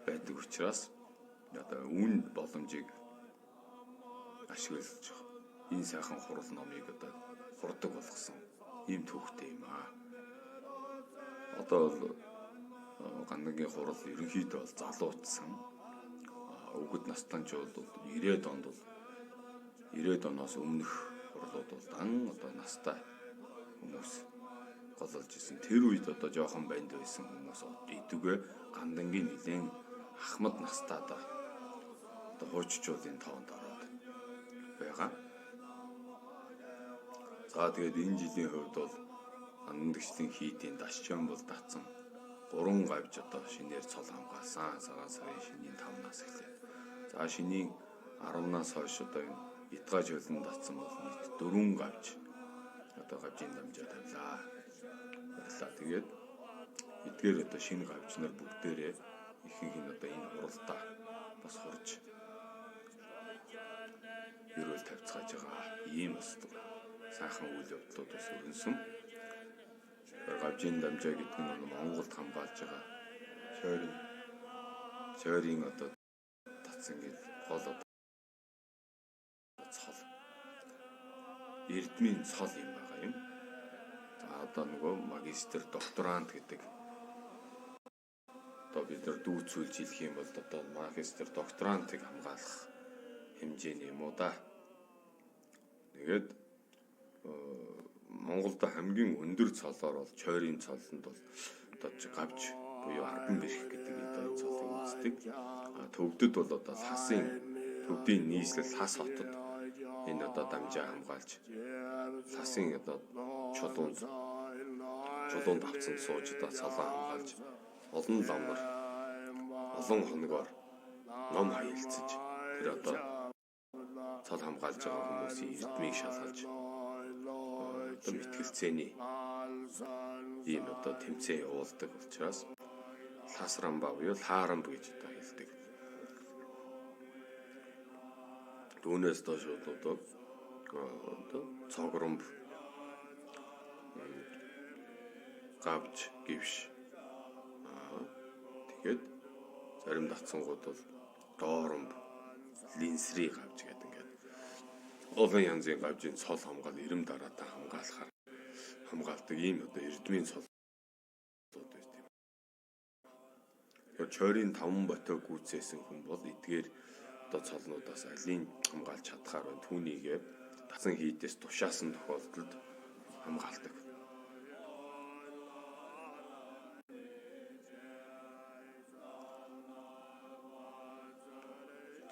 байдаг учраас одоо үн боломжийг ашиглаж энэ сайхан хурал номыг одоо хурдаг болгосон ийм төвхтэй юм аа. Одоо бол гандангийн хурал ерөнхийдөө бол залуучсан. Өгд настанчууд бол 90-ад онд бол 90-ад оноос өмнөх хурлууд бол дан одоо настай хүмүүс гололж исэн. Тэр үед одоо жоохон банд байсан хүмүүс идэвгүй гандангийн нэлээд ахмад настай одоо хууччуудын тоонд ороод байгаа. За тэгээд энэ жилийн хувьд бол андагчлын хийдийн дашчаан бол датсан 3 гавж одоо шинээр цол хамгаалсан. Цагаан сарын шинийн 5-наас эхлээд. За шинийн 10-наас хойш одоо энэ ятгаж хөлн датсан бол нийт 4 гавж одоо гавжийн дамжаа тавилаа. Тэгээд эдгээр одоо шинэ гавж нар бүгдээрээ ихэнх нь одоо энэ хуралдаа бас хурж ерөөл тавьцгааж байгаа. Ийм бас сайхан үйл явдлууд бас өрнсөн. Гавжийн дамжаа гэдэг нь Монголд хамгаалж байгаа шойрын одоо татсан гэж гол одоо цол эрдмийн цол юм байгаа юм. За одоо нөгөө магистр докторант гэдэг одоо бид нар дүүцүүлж хэлэх юм бол одоо магистр докторантыг хамгаалах хэмжээний юм уу да. Тэгээд Монголд хамгийн өндөр цолоор бол чойрын цолонд бол одоо гавж буюу ардан бэрх гэдэг энэ цолыг үздэг. Төвдөд бол одоо хасын төвдийн нийслэл хас хотод энэ одоо дамжаа хамгаалж хасын одоо чулуунд авцсан сууж одоо цолоо хамгаалж олон ламнар олон хоногоор ном хаялцаж тэр одоо цол хамгаалж байгаа хүмүүсийн эрдмийг шалгаж одоо мэтгэлцээний ийм одоо тэмцээн явуулдаг учраас ласрамба буюу лаарамб гэж одоо хэлдэг. Түүнээс доош одоо цогромб гавж гівш тэгээд зарим датсангууд бол дооромб линсри гавж гэдэг ингээд олон янзын гавжийн цол хамгаал ирэм дараатаа хамгаалдаг ийм одоо эрдмийн цолууд байдаг. Чойрын 5 ботог гүйцээсэн хүн бол эдгээр одоо цолнуудаас алийг хамгаалж чадхаар байна. Түүнийгээ дасан хийдээс тушаасан тохиолдолд хамгаалдаг.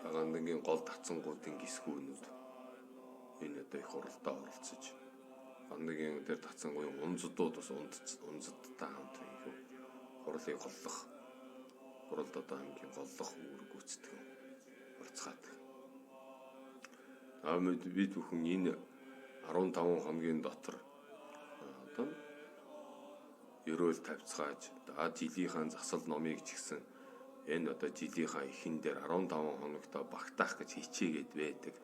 Тагандангийн гол татсангуудын гисгүүнүүд энэ одоо их хуралдаа оролцож гандангийн дээр татсангуудын унзуудууд бас унзадтай хамт их хурлыг голлох хуралд одоо хамгийн голлох үүрэг гүйцэтгэв орцгаадаг. Бид бүхэн энэ 15 хоногийн дотор одоо ерөөл тавьцгааж жилийнхаа засал номыг ч гэсэн энэ одоо жилийнхаа эхэн дээр 15 хоногтой багтаах гэж хичээгээд байдаг.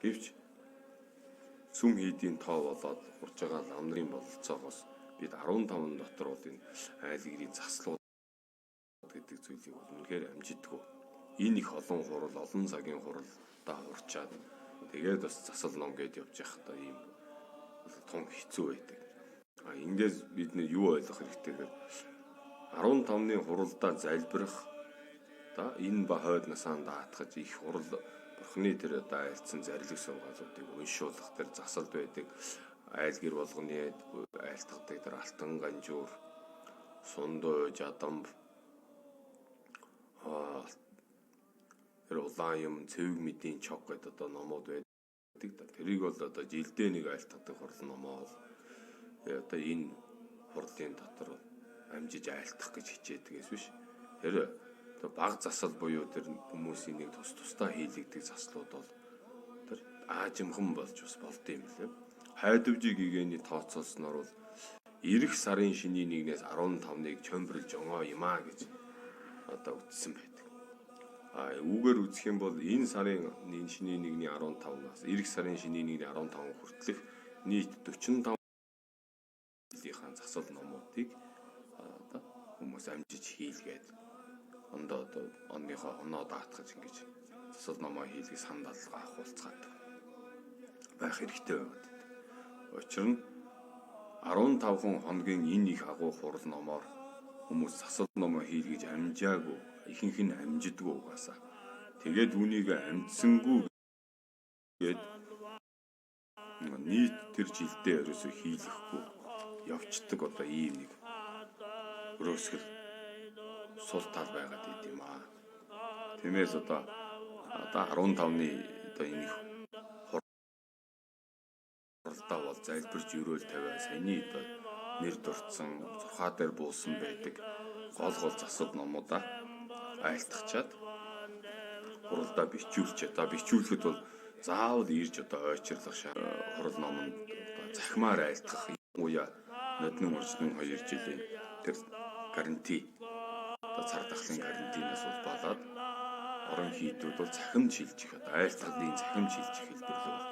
Гэвч сүм хийдийн тоо болоод хурж байгаа ламнарын бололцоогоос бид 15 дотор бол энэ айл гэрийн заслууд гэдэг зүйлийг үнэхээр амжиддаг. Энэ их олон хурал, олон цагийн хуралдаа хурчаад тэгээд бас засал ном гэдээ явж байхдаа ийм том хэцүү байдаг. Ингээс бид юу ойлгох хэрэгтэй гэхээр 15-ны хуралдаа залбирах одоо энэ ба хойд насаан даатгаж их хурал бурхны тэр одоо айлцсан зарлиг сургаалуудыг уншуулах тэр засалд байдаг айл гэр болгоны айлтгадаг тэр алтан ганжуур сундуу жадамб тэр улаан юм цэвэг мэдийн чог гэдэг одоо номууд байдаг. Тэрийг бол одоо жилдээ нэг айлтгадаг хурал номоо бол одоо энэ хурлын дотор амжиж айлтгах гэж хичээдгээс биш. Тэр баг засал буюу тэр хүмүүсийн нэг тусдаа хийлэгдэх заслууд бол тэр аажимхан болж бас болд юм лээ. Хайдвжиг гэгээний тооцоолсноор бол ирэх сарын шинийн 1-ээс 15-ныг чөмбөрлж онгоо юмаа гэж одоо үздсэн байдаг. Үүгээр үзэх юм бол энэ сарын шинийн 1-ний 15-наас ирэх сарын шинийн 1-ний 15 хүртэлх нийт 45 жилийн засал номуудыг одоо хүмүүс амжиж хийлгээд онныхоо оноо даатгаж ингэж засал номоо хийлгэх сандалга авахулцгаад байх хэрэгтэй байгаад. Учир нь 15 хоногийн энэ их агуу хурал номоор хүмүүс засал номоо хийлгэж амжаагүй ихэнх нь амжидгүй угаасаа. Тэгээд үүнийг амжсангүй гээд нийт тэр жилдээ ерөөсөө хийлгэхгүй явцдаг одоо ийм нэг өрөөсгөл сул тал байгаад байд юм аа. Тиймээс одоо 15-ны одоо энэ хуралдаа бол залбирч өрөөл тавиа саяны одоо нэр дурдсан зурхаа дээр буусан байдаг гол засал номуудаа айлтгачаад хуралдаа бичүүлчихэд одоо бичүүлэхэд бол заавал ирж одоо ойчрлах хурал номонд одоо захимаар айлтгах уяа нодны уржлын 2 жилийн тэр гаранти одоо цар тахлын гарантинаас болоод орон хийдүүд бол захимж шилжих одоо айлтгалын захимж шилжих хэлбэрлэл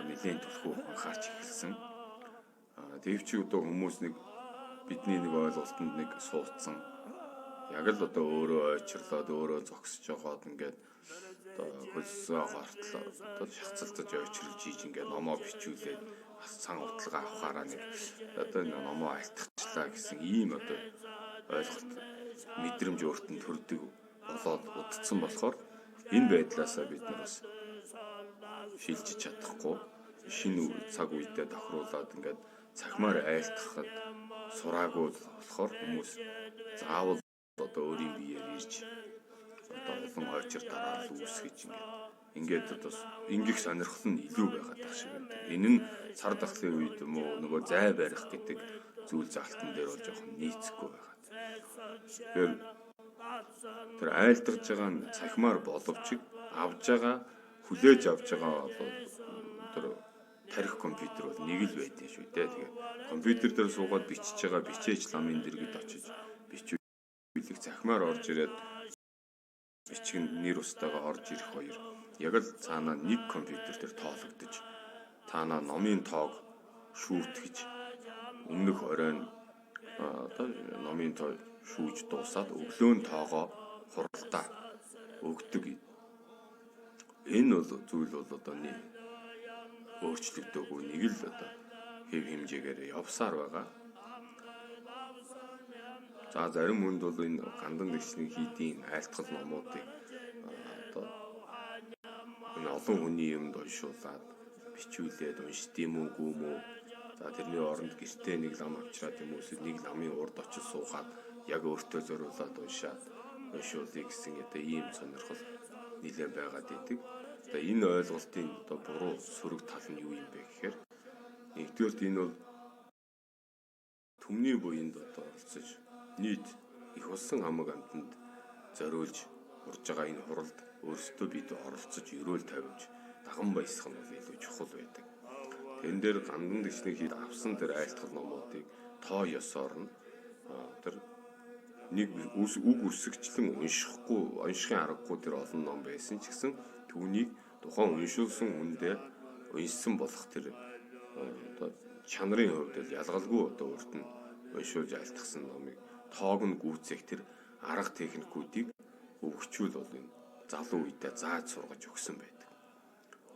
нэлийн түлхүү анхаарч эхэлсэн. Тэвч одоо хүмүүс нэг бидний нэг ойлголтод нэг суудсан. Яг л одоо өөрөө ойчрлоод өөрөө зогсож байгаад ингээд одоо хөлсөө гартал одоо шахацалтаж ойчрлж ийж ингээд номоо бичүүлээд сан уталгаа авахаараа нэг одоо энэ номоо айлтгачлаа гэсэн ийм одоо ойлголт мэдрэмж өөртөө төрдөг болоод удцсан болохоор энэ байдлаасаа бид нар бас шилжиж чадахгүй шинэ цаг үедээ тохируулаад ингээд цахимаар айлтгахад сураагүй болохоор хүмүүс заавал одоо өөрийн биеэр ирж одоо олон ойчир дараал үүсгэж ингээд одоо ингэх сонирхол нь илүү байгаад байх шиг байна. Энэ нь цар тахлын үед юм уу нөгөө зай барих гэдэг зүйл заалтан дээр бол жоохон нийцэхгүй байгаа. Тэгэхээр тэр айлтгаж байгаа нь цахимаар боловч авж байгаа хүлээж авж байгаа бол тэр тарих компьютер бол нэг л байдیں۔ Шүү дээ. Тэгээд компьютер дээр суугаад бичиж байгаа бичээж ламын дэргэд очиж бичүүлэх захимаар орж ирээд бичгэн нэр устайгаа орж ирэх хоёр яг л цаанаа нэг компьютер дээр тоологдож цаанаа номын тоог шүүтгэж өмнөх оройн одоо номын тоо шүүж дуусаад өглөөний тоогоо хуралдаа өгдөг. Энэ бол зүйл бол одоо нэг өөрчлөгдөөгүй нэг л одоо хэв хэмжээгээр явсаар байгаа. За зарим хүнд бол энэ гандан гэрчний хийдийн айлтгал номуудыг одоо энэ олон хүний юмд уншуулад бичүүлээд уншд юм уу гүм үү. За тэрний оронд гэртээ нэг лам авчраад юм уу эсвэл нэг ламын урд очиж суугаад яг өөртөө зориулаад уншуулъя гэсэн одоо ийм сонирхол нэлээд байгаад идэг. Одоо энэ ойлголтын одоо буруу сөрөг тал нь юу юм бэ гэхээр нэгдүгээрт энэ бол түмний буйнд одоо олцож нийт их улсын хамаг амтанд зориулж урж байгаа энэ хуралд өөрсдөө бид оролцож өрөөл тавьж даган баясгах нь бол илүү чухал байдаг. Тэн дээр гандан гэрчний хийд авсан тэр айлтгал номуудыг тоо ёсоор нь тэр нэг үг үсгчлэн уншихын аргагүй тэр олон ном байсан ч гэсэн түүнийг тухайн уншуулсан хүндээ уншсан болох тэр одоо чанарын хувьд л ялгалгүй одоо өөрт нь уншуулж айлтгсан номыг тоог нь гүйцэх тэр арга техникүүдийг өвгчүүл бол энэ залуу үедээ зааж сургаж өгсөн байдаг.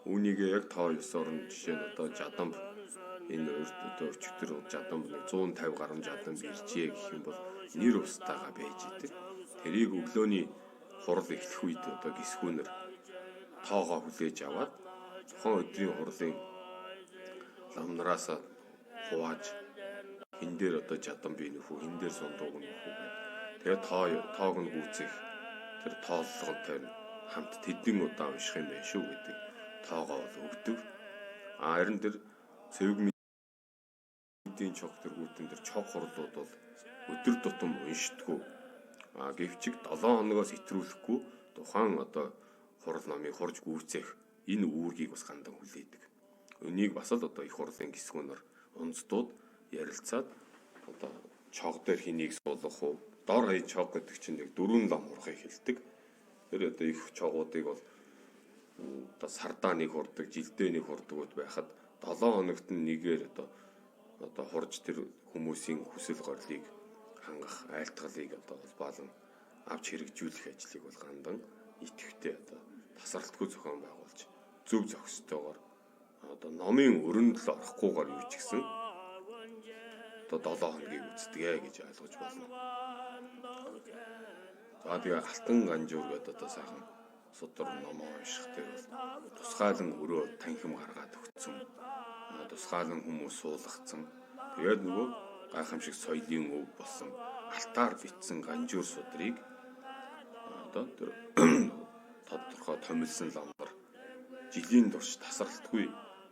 Үүнийг яг тоо 9 орн жишээ нь одоо жадамб энэ одоо өчигдөр жадамб 150 гаруй жадамб иржээ гэх юм бол нэр устаага байж идэг. Тэрийг өглөөний хурал эхлэх үед одоо гисгүүнэр тоогоо хүлээж аваад тухайн өдрийн хурлын ламнараас хувааж хин дээр одоо жадамб нөхөө хин дээр сундууг нөхөө гэдэг. Тэгээ тоог нь гүйцэх тэр тооллоготой хамт тэдэн удаа унших юм байна шүү гэдэг тоогоо бол өгдөг. Харин тэр цэвэг мэдийн чог төргүүтэн тэр чог хурлууд бол өдөр тутам уншдаггүй. Гэвчиг 7 хоногоос итрүүлэхгүй тухайн одоо хурал номыг хурж гүйцэх энэ үүргийг бас хандан хүлээдэг. Энийг бас л одоо их хурлын гисгүүнээр унздууд ярилцаад одоо чог дээр хэнийг суулгах уу? Дор хаяа чог гэдэг чинь яг 4 лам урахыг хэлдэг. Тэр одоо их чогуудыг бол одоо сардаа нэг хурдаг, жилдээ нэг хурдагуд байхад 7 хоногт нь нэгээр одоо хурж тэр хүмүүсийн хүсэл горлыг хангах, айлтгалыг одоо улбаалan авч хэрэгжүүлэх ажлыг бол гандан идэвхтэй одоо тасралтгүй зохион байгуулж зөв зохистойгоор одоо номын өрөнд л орохгүйгээр юу ч гэсэн одоо 7 хоногийг үздэгэй гэж ойлгож байна. За тэгээ алтан ганжуур гэдэг одоо сайхан судар ном унших дээр бол тусгаалan өрөө танхим гаргаад өгсөн. Тусгаалan хүмүүс суулгацсан. Тэгээд нөгөө гайхамшиг соёлын өв болсон алтаар бичсэн ганжуур судрыг одоо тэр тодорхой томилсон ламбар жилийн турш тасралтгүй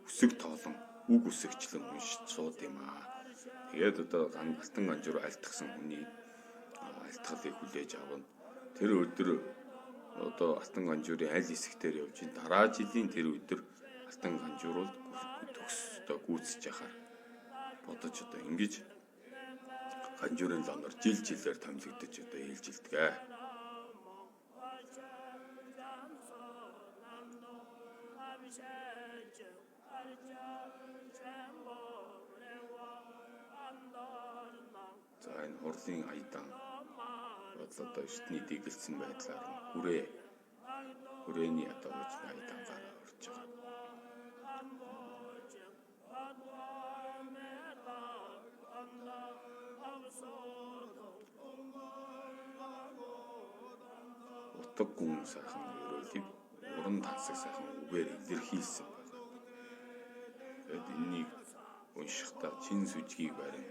өсөг тоолон үг өсөгчлэн уншиж сууд юм аа. Тэгээд одоо алтан ганжуур альтгсан хүний альтгалыг хүлээж авна. Тэр өдөр одоо алтан ганжуурын аль хэсгээр явж дараа жилийн тэр өдөр алтан ганжуур төгс одоо гүйцэж яхаар бодож одоо ингэж ганжуурын ламнаар жил жилээр томилогдож одоо ээлжилдэг. За энэ хурлын аядан одоо эртний дэглэсэн байдлаар хүрээний одоо үжин аядан гараа орж байгаа. Утга гүн сайхан өрөөлийг уран тансаг сайхан үгээр илэрхийлсэн байна. Тэгэд энэнийг уншихдаа чин сүжгийг барин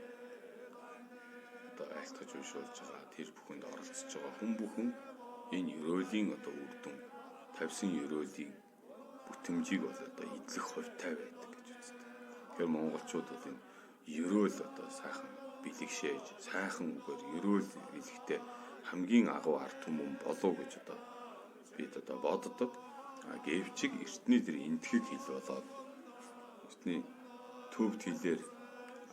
одоо айлтгаж уншуулж байгаа тэр бүхэнд оролцож байгаа хүн бүхэн энэ өрөөлийн одоо үр дүн тавьсан өрөөлийн бүтэмжийг бол одоо эдлэх хувьтай байдаг гэж үздэг. Тэгэхээр монголчууд бол энэ өрөөл одоо сайхан бэлэгшээж сайхан үгээр өрөөл хэлэхдээ хамгийн агуу ард түмэн болов гэж одоо бид одоо боддог. Гэвчиг эртний тэр энтхэг хэл болоод эртний төвд хэлээр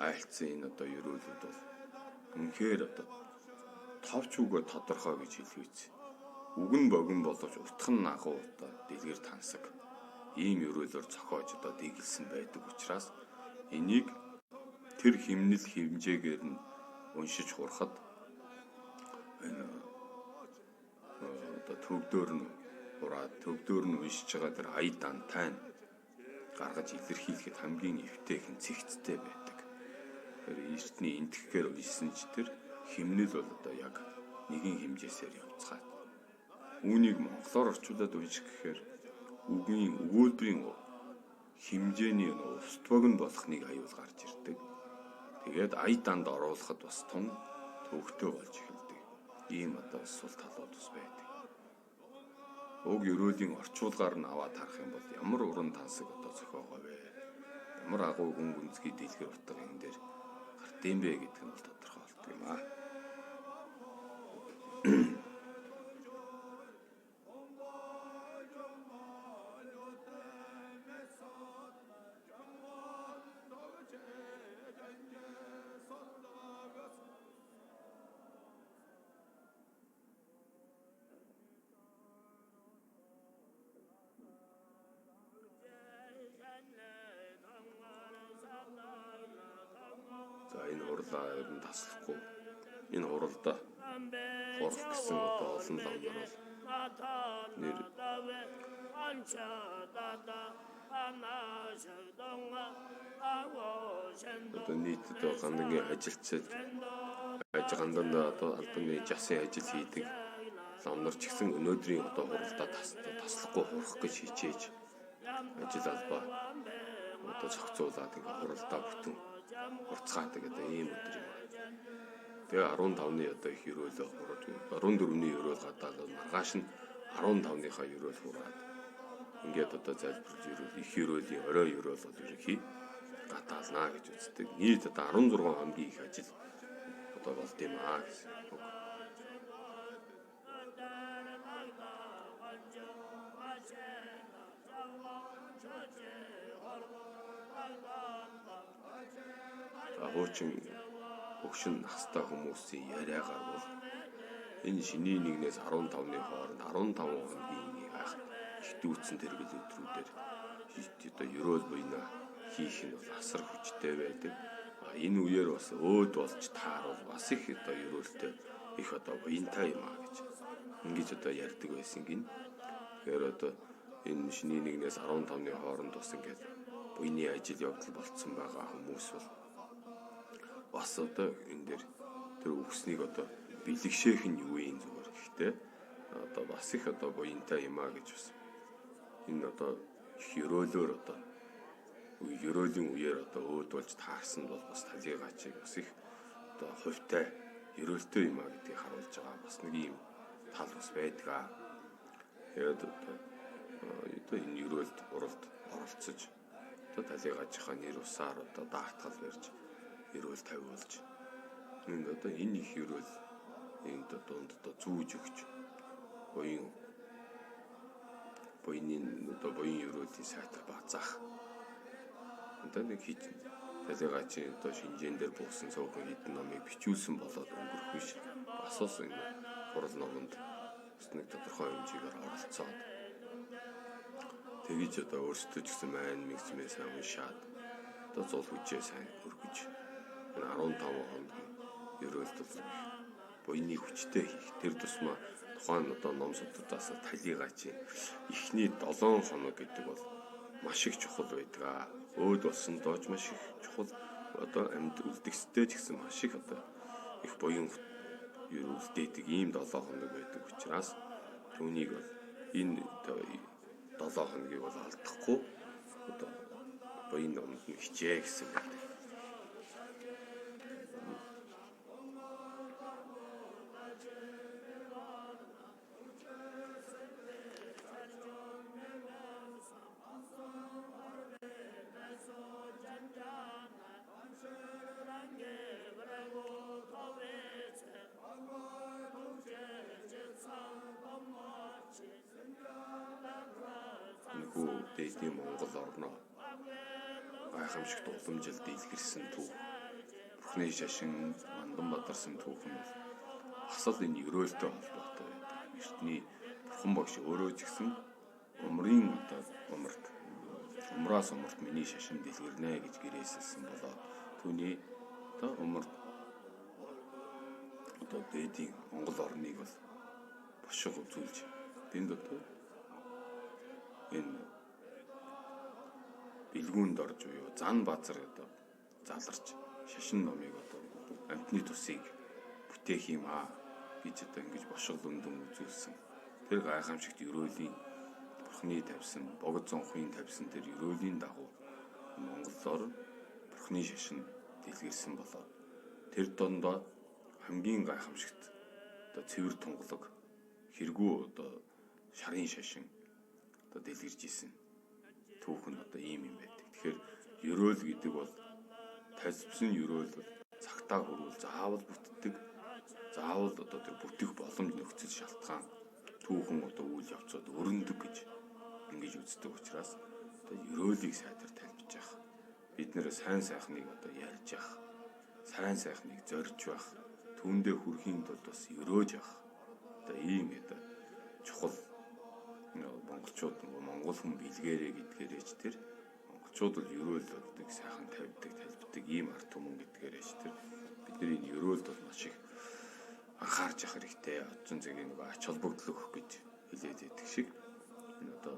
айлцсан энэ одоо өрөөлүүд бол үнэхээр одоо товч үгээр тодорхой гэж хэлвэц. Үгэн богин боловч утхан агуу одоо дэлгэр тансаг ийм өрөөлөөр зохиож одоо дэглэсэн байдаг учраас энийг тэр химнэл хэмжээгээр нь уншиж хурахад энэ одоо төвдөр нь ураад төвдөр нь уншиж байгаа тэр ая дантай нь гаргаж илэрхийлэхэд хамгийн эвтэйхэн цэгцтэй байдаг. Тэр эртний энтгэхээр уншсан ч тэр химнэл бол одоо яг нэгэн хэмжээсээр явцгаад. Үүнийг монголоор орчуулад унших гэхээр үгийн өгүүлбэрийн хэмжээний устбог нь болохныг аюул гарч ирдэг. Тэгээд ая данд оруулахад бас тун төвхтөө болж эхэлдэг. Ийм одоо сул талууд бас байдаг. Уг өрөөлийн орчуулгаар нь аваад харах юм бол ямар уран тансаг одоо зохиогоо вэ? Ямар агуу гүн гүнзгий дэлгэр утга энэ дээр гартын бэ гэдэг нь бол тодорхой болдог юм аа. За энэ хурлаа ер нь таслахгүй. Энэ хуралда хурах гэсэн одоо олон ламнар бол нэр Одоо нийтэд гандангийн ажилчид гандандаа одоо албаны жасын ажил хийдэг ламнар ч гэсэн өнөөдрийн одоо хуралдаа таслахгүй хурах гэж хичээж ажил албаа одоо зохицуулаад ингээ хуралдаа бүтэн хурцгаадаг одоо ийм өдөр юм. Тэгээ 15-ны одоо их ерөөлөө хураад 14-ний ерөөл гадаад маргааш нь 15-ныхаа ерөөл хураад ингээд одоо залбирч ерөөл их ерөөлийн орой ерөөл бол ерөнхий гадаалнаа гэж үздэг. Нийт одоо 16 хамгийн их ажил одоо болд юм аа гэсэн үг. Хуучин өгшин настай хүмүүсийн яриагаар бол энэ шиний нэгнээс 15-ны хооронд 15 хоногийн гайхад хитүүцэн тэргэл өдрүүдээр одоо ерөөл буйна хийх нь бол асар хүчтэй байдаг. Энэ үеэр бас өөд болж тааруул бас их одоо ерөөлтэй их одоо буянтай юм аа гэж ингэж одоо ярьдаг байсан гин. Тэгэхээр одоо энэ шиний нэгнээс 15-ны хооронд бас ингээд буйны ажил явдал болцсон байгаа хүмүүс бол бас одоо энэ дээр тэр өгснийг одоо бэлгшээх нь юу юм зүгээр. Гэхдээ одоо бас их одоо буянтай юм аа гэж бас энэ одоо ерөөлөөр одоо ерөөлийн үеэр одоо өөд болж таарсан бол бас талигачиг бас их одоо хувьтай ерөөлтэй юм аа гэдгийг харуулж байгаа бас нэг юм тал бас байдаг. Тэгээд одоо энэ ерөөлд оролцож одоо талигачийнхаа нэр усаар одоо даатгал барьж ерөөл тавиулж энэ одоо энэ их ерөөл энд донд одоо зүүж өгч буйны одоо буян ерөөлийн сайтар базаах одоо нэг хийж талигачийн одоо шинжэн дээр буусан цөөхөн хэдэн номыг бичүүлсэн болоод өнгөрөх биш бас ус энэ хурал номонд бас нэг тодорхой хэмжээгээр оролцоод тэгж одоо өөрсдөө ч гэсэн мань мэгцмээ сайн уншаад одоо зул хүчээ сайн өргөж 15 хоногийн ерөөлт буйны хүчтэй хийх тэр тусмаа тухайн одоо ном судалдаас талигачийн эхний 7 хоног гэдэг бол маш их чухал байдаг. Өөд болсон дооч маш их чухал одоо амьд үлдгэстэй ч гэсэн маш их одоо их буян ерөөлтэйдэг ийм 7 хоног байдаг учраас түүнийг бол энэ 7 хоногийг бол алдахгүй одоо буян номд нь хичээ гэсэн байдаг. Дэдний Монгол орноо гайхамшигт уламжилт илгэрсэн түүх Бурхны шашин Мандан бадарсан түүх нь асал энэ ерөөлтэй холбоотой байдаг. Эртний Бурхан багш өөрөө ч гэсэн умрын одоо умраас умарт миний шашин дэлгэрнэ гэж гэрээсэлсэн болоод түүний одоо умарт одоо дэдийн Монгол орныг бол бошиг үзүүлж тэнд одоо энэ бэлгүүнд орж буюу зан базар одоо заларч шашин номыг одоо амтны тусыг бүтээх юм аа гэж одоо ингэж бошгол өндөм үзүүлсэн. Тэр гайхамшигт ерөөлийн Бурхны тавьсан богд зонхын тавьсан тэр ерөөлийн дагуу Монголоор Бурхны шашин дэлгэрсэн болоод тэр дондоо хамгийн гайхамшигт одоо цэвэр тунгалаг хэрэггүй одоо шарын шашин одоо дэлгэрж исэн түүх нь одоо ийм юм байдаг. Тэгэхээр ерөөл гэдэг бол тайлбарсан ерөөл бол цагтаа хүрвэл заавал бүтдэг. Заавал одоо тэр бүтэх боломж нөхцөл шалтгаан түүхэн одоо үйл явцад өрнөдөг гэж ингэж үздэг учраас одоо ерөөлийг сайдаар тайлбарж явах. Бид нэр сайн сайхныг одоо ярьж явах. Сайн сайхныг зорж явах. Түүндээ хүрэхийн тулд бас ерөөж явах. Одоо ийм одоо чухал монголчууд монгол хүн билгээрээ гэдгээрээч тэр монголчууд бол ерөөл болдог сайхан тавьдаг ийм арт түмэн гэдгээрээч тэр бидний энэ ерөөлд бол маш их анхаарч явах хэрэгтэй. Одчин цагийн нэг ач холбогдол өгөх гэж хэлээд байдаг шиг энэ одоо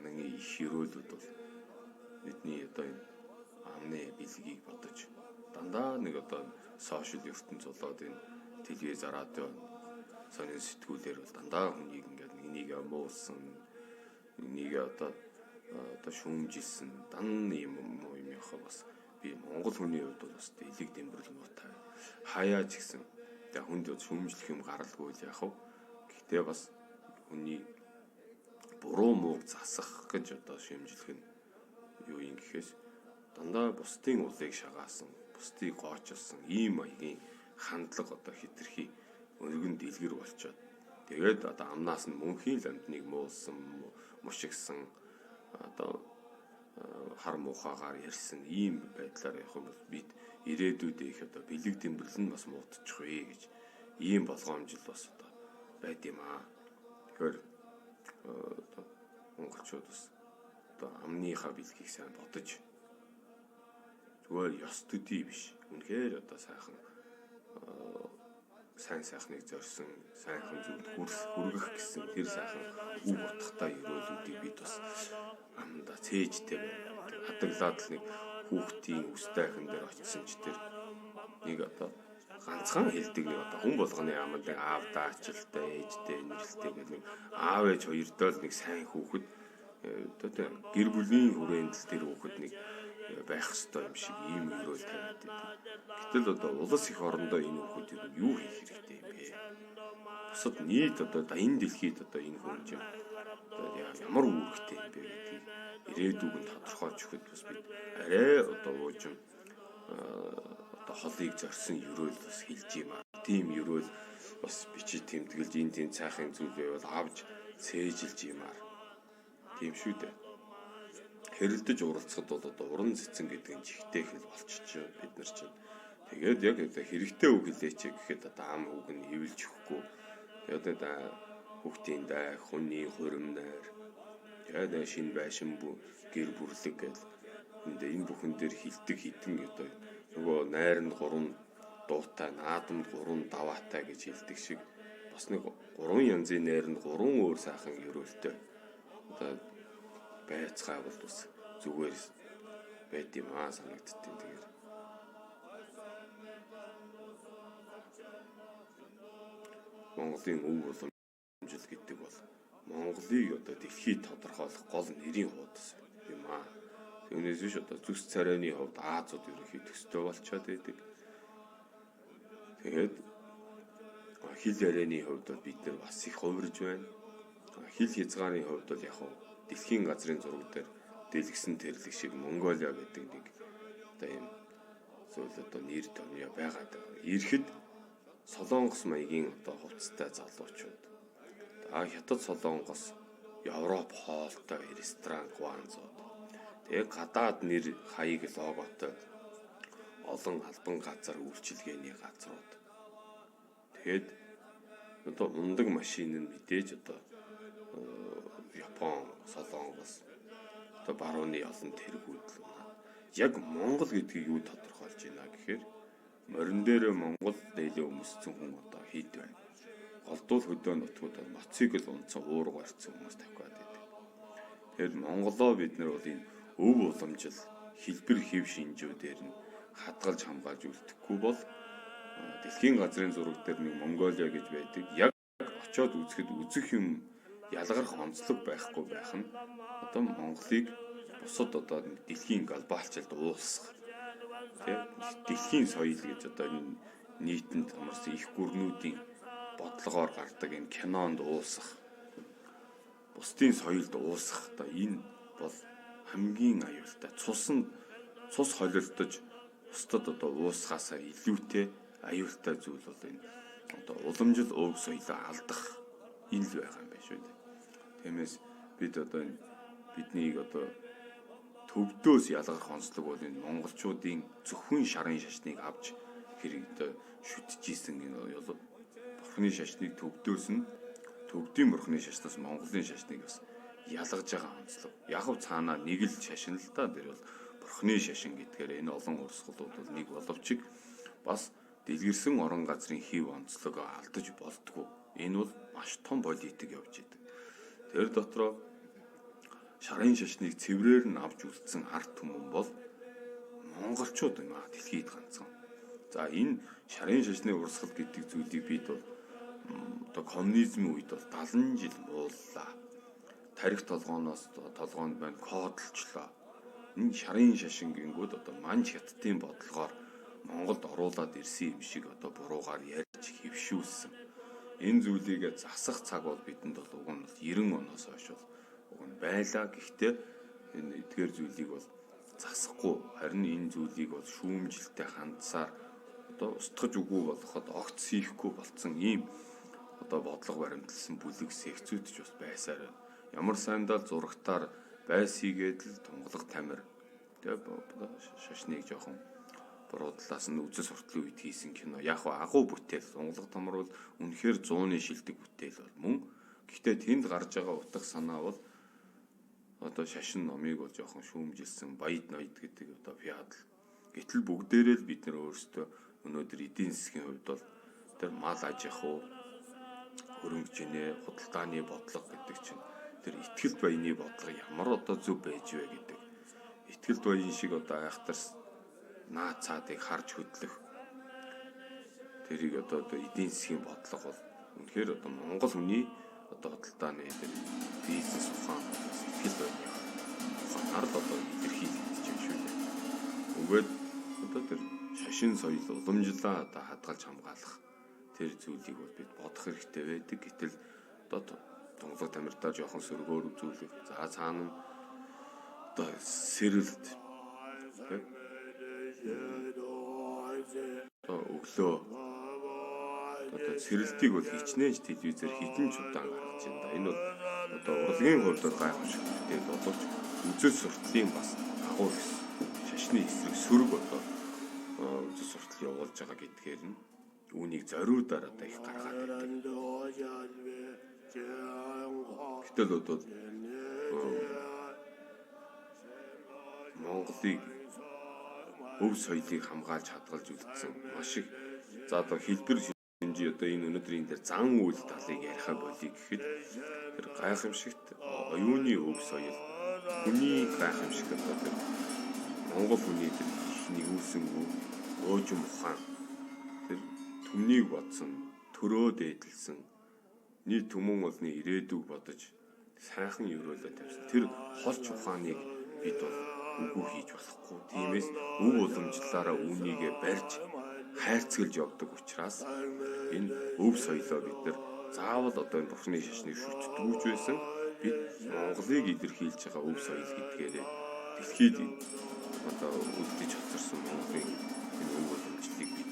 нэг их ерөөлүүд бол бидний одоо энэ амны бэлгийг бодож дандаа нэг одоо сошиал ертөнц болоод энэ телевиз радио сонин сэтгүүлээр бол дандаа хүнийг ингээд энийг муусан энийг одоо шүүмжилсэн дан юм явах бас би Монгол хүний хувьд бол бас элэг дэмбэрл муутай хаяа ч гэсэн тэгээ хүнд шүүмжлэх юм гаралгүй л яах вэ. Гэхдээ бас хүний буруу мууг засах гэж одоо шүүмжлэх нь юу юм гэхээс дандаа бусдын улыг шагаасан, бусдыг гоочилсан ийм маягийн хандлага одоо хитрхи өргөн дэлгэр болчоод тэгээд одоо амнаас нь мөнхийн ламтныг муулсан, мушигсан одоо хар муухагаар ярьсан ийм байдлаар явах юм бол бид ирээдүйд их одоо бэлэг дэмбэрлэл нь бас муудчих вэ гэж ийм болгоомжл бас одоо байд юм аа. Тэгэхээр монголчууд бас одоо амныхаа бэлгийг сайн бодож зүгээр ёс төдий биш. Үнэхээр одоо сайхныг зорьсон, сайхан зүйлд хүргэх гэсэн тэр сайхан үг утгатай өрөөлүүдийг бид бас амда цээжтэй хадгалаад л нэг хүүхдийн үстэйхэн дээр очисон ч тэр нэг одоо ганцхан хэлдэг нэг одоо хүн болгоны амд нэг аав даачилтай, ээжтэй, нэрэлтэй гэх нэг аав ээж хоёрдоо л нэг сайн хүүхэд одоо гэр бүлийн хүрээнд л тэр хүүхэд нэг байх ёстой юм шиг ийм өрөөл тавиад байдаг. Гэтэл одоо улс их орондоо энэ хүүхдүүд юу хийх хэрэгтэй юм бэ? Бусад нийт одоо энэ дэлхийд одоо энэ хүн юм ямар үүрэгтэй юм бэ гэдгийг ирээдүг нь тодорхойлж өгөхөд бас бид арай одоо уужим одоо холыг зорьсон өрөөл бас хэлж юм аа. Тийм өрөөл бас бичиж тэмдэглэж энэ тийм цайхын зүйл байвал авч цээжилж юмар. Тийм шүү дээ. Хэрэлдэж уралцахад бол одоо уран цэцэн гэдэг нь жигтэй хэл болчихж бид нар чинь тэгээд яг одоо хэрэгтэй үг хэлээч гэхэд одоо ам үг нь эвэлж өгөхгүй. Тэгээд одоо хүүхдийн дай, хүний хурим найр, тэгээд шинэ байшин гэр бүрлэг гэдэг энэ бүхэн дээр хилдэг хитэн одоо нөгөө найранд 3 дуутай, наадамд 3 даваатай гэж хэлдэг шиг бас нэг 3 янзын найранд 3 өөр сайхан өрөөлтэй одоо байцгаа бол бас зүгээр байд юм аа санагдтiin тэгээд Монголын өв боломжил гэдэг бол Монголыг одоо дэлхийд тодорхойлох гол нэрийн хуудас юм аа. Түүнээс биш одоо зүс царайны хувьд Азууд ерөнхий төстэй болчиход байдаг. Тэгээд хил ярианы хувьд бол бид нар бас их хувирж байна. Хил хязгаарын хувьд бол яг дэлхийн газрын зураг дээр дэлгэсэн тэрлэг шиг Монголиа гэдэг нэг одоо юм зүйл одоо нэр томьёо байгаад ирэхэд Солонгос маягийн одоо хувцастай залуучууд хятад Солонгос Европ хоолтой ресторан гуанзууд тэгээ гадаад нэр хаяг логотой олон албан газар үйлчилгээний газрууд тэгээд одоо ундаг машин нь мэдээж одоо Япон Солонгос одоо барууны олон тэргүүд л яг Монгол гэдгийг юу тодорхойлж байна гэхээр морин дээр Монгол дээлээ өмссөн хүн одоо хэд байна. Голдуул хөдөө нутгууд мотоцикл унтсан уурга барьсан хүмүүс тавьгаад байдаг. Тэгэхээр Монголоо бид нар бол энэ өв уламжил хэлбэр хэв шинжүүдээр нь хадгалж хамгаалж үлдэхгүй бол дэлхийн газрын зураг дээр нэг Монголиа гэж байдаг. Яг очиод үзэхэд үзэх юм ялгарх онцлог байхгүй байх нь одоо Монголыг бусад одоо дэлхийн глобалчлалд уусгах тийм дэлхийн соёл гэж одоо нийтэнд хамарсан их гүрнүүдийн бодлогоор гардаг энэ кинонд уусгах бусдын соёлд уусгах одоо энэ бол хамгийн аюултай цус холилдож бусдад одоо уусгаасаа илүүтэй аюултай зүйл бол энэ одоо уламжил өв соёлоо алдах энэ л байгаа юм байна шүү дээ. Тиймээс бид одоо биднийг одоо төвдөөс ялгарх онцлог бол энэ монголчуудын зөвхөн шарын шашныг авч хэрэгтэй шүтжижсэн энэ бурхны шашныг төвдөөс нь төвдийн бурхны шашнаас монголын шашныг бас ялгаж байгаа онцлог. Яг в цаанаа нэг л шашин л та тэр бол бурхны шашин гэдгээр энэ олон урсгалууд бол нэг боловч бас дэлгэрсэн орон газрын хэв онцлогоо алдаж болтгоо. Энэ бол маш том политик явж идэг. Тэр дотроо шарын шашныг цэврээр нь авч үлдсэн ард түмэн бол монголчууд юм аа, дэлхийд ганцхан. За энэ шарын шашны урсгал гэдэг зүйлийг бид бол одоо коммунизмын үед бол 70 жил мууллаа. Тарих толгоонд байна кодлчлоо. Энэ шарын шашин гингүүд одоо манж хятадын бодлогоор Монголд оруулаад ирсэн юм шиг одоо буруугаар ярьж хэвшүүлсэн. Энэ зүйлийг засах цаг бол бидэнд бол уг нь 90 оноос хойш бол уг нь байлаа. Гэхдээ энэ эдгээр зүйлийг бол засахгүй, харин энэ зүйлийг бол шүүмжилтэй хандсаар одоо устгаж үгүй болоход огт хийхгүй болцсон ийм одоо бодлого баримтлсан бүлэг секцүүд ч бас байсаар байна. Ямар сайндаа зурагтаар байсгээд л тунгалаг тамир тэгээ шашныг жоохон буруудлаас нь үзэл суртлын үед хийсэн кино. Яг агуу бүтээл. Тунгалаг тамир бол үнэхээр 100-ны шилдэг бүтээл бол мөн. Гэхдээ тэнд гарч байгаа утга санаа бол одоо шашин номыг бол жоохон шүүмжилсэн баяд ноёд гэдэг одоо феодал. Гэтэл бүгдээрээ л бид нар өөрсдөө өнөөдөр эдийн засгийн хувьд бол тэр мал аж ахуй, хөрөнгө жинэ, худалдааны бодлого гэдэг чинь тэр ихтгэл баяны бодлого ямар одоо зөв байж вэ гэдэг. Ихтгэл баян шиг одоо айхтар наацаадыг харж хөдлөх тэрийг одоо эдийн засгийн бодлого бол үнэхээр одоо Монгол хүний одоо худалдааны тэр бизнес ухаан, ихтгэл баяны ухаанаар л одоо илэрхийлэгдэж байна шүү дээ. Үгээд одоо тэр шашин соёл уламжлаа одоо хадгалж хамгаалах тэр зүйлийг бол бид бодох хэрэгтэй байдаг. Гэтэл одоо тунгалаг тамиртаа жоохон сөргөөр үзүүлэх. За цаана нь одоо сэрэлт одоо өглөө одоо сэрэлтийг бол хичнээн телевизээр хитэн ч удаан гаргаж байна да. Энэ бол одоо урлагийн хувьд бол гайхамшиг бүтээл боловч үзэл суртлын бас агуу шашны эсрэг сөрөг одоо үзэл суртал явуулж байгаа гэдгээр нь үүнийг зориудаар одоо их гаргаад байдаг. Гэтэл одоо Монголыг өв соёлыг хамгаалж хадгалж үлдсэн маш их за одоо хэлбэр шинжи одоо энэ өнөөдрийн дээр зан үйл талыг ярих болъё гэхэд тэр гайхамшигт оюуны өв соёл хүний гайхамшиг одоо тэр Монгол хүний тэр ихний үүсэнгүү өөжм ухаан тэр түмнийг бодсон төрөө дээдлсэн нийт түмэн болны ирээдүг бодож сайхан өрөөлөө тавьсан. Тэр холч ухааныг бид бол үгүй хийж болохгүй. Тиймээс өв уламжлалаараа үүнийгээ барьж хайрцагж явдаг учраас энэ өв соёлоо бид нар заавал одоо энэ бурхны шашныг шүтдэггүй байсан. Бид Монголыг илэрхийлж байгаа өв соёл гэдгээр дэлхийд одоо үлдэж хоцорсон Монголын энэ өв уламжлалыг бид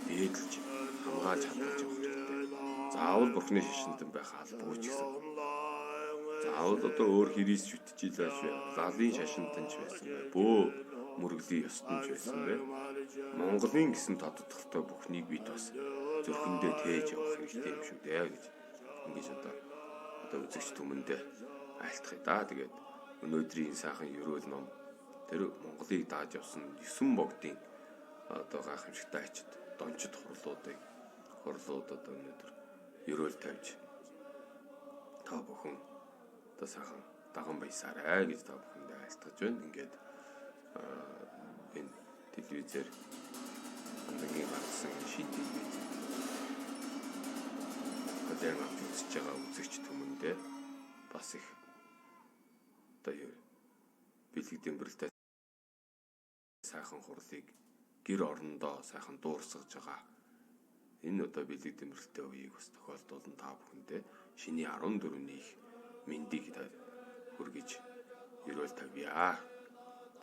дээдлж хамгаалж хадгалж явах хэрэгтэй. Заавал бурхны шашинтан байх албагүй ч гэсэн. Заавал одоо өөр хэрийс шүтчихлээш лалын шашинтанч байсан бай. Бөө мөргөлийн ёстонч байсан бай. Монголын гэсэн тодтолтой бүхнийг бид бас зөвхөндөө тээж явах хэрэгтэй юм шүү дээ гэж ингэж одоо үзэгч түмэндээ айлтгая да. Тэгээд өнөөдрийн сайхан ерөөл ном тэр Монголыг дааж явсан 9 богдын одоо гайхамшигтай ачид дончид хурлууд одоо өнөөдөр ерөөл тавьж та бүхэн одоо сайхан даган баясаарай гэж та бүхэндээ айлтгаж байна. Ингээд энэ телевизээр өнөөгийн гаргасан шин телевиз одоо авч үзэж байгаа үзэгч түмэндээ бас их одоо бэлэг дэмбэрэлтэй сайхан хурлыг гэр орондоо сайхан дуурсгаж байгаа энэ одоо бэлэг дэмбэрэлтэй үеийг бас тохиолдуулан та бүхэндээ шиний 14-ний их мэндийг хүргэж ерөөл тавья.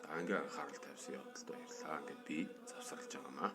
За ингээ анхаарал тавьсан явдалд баярлалаа. Ингээд би завсарлаж байгаамаа.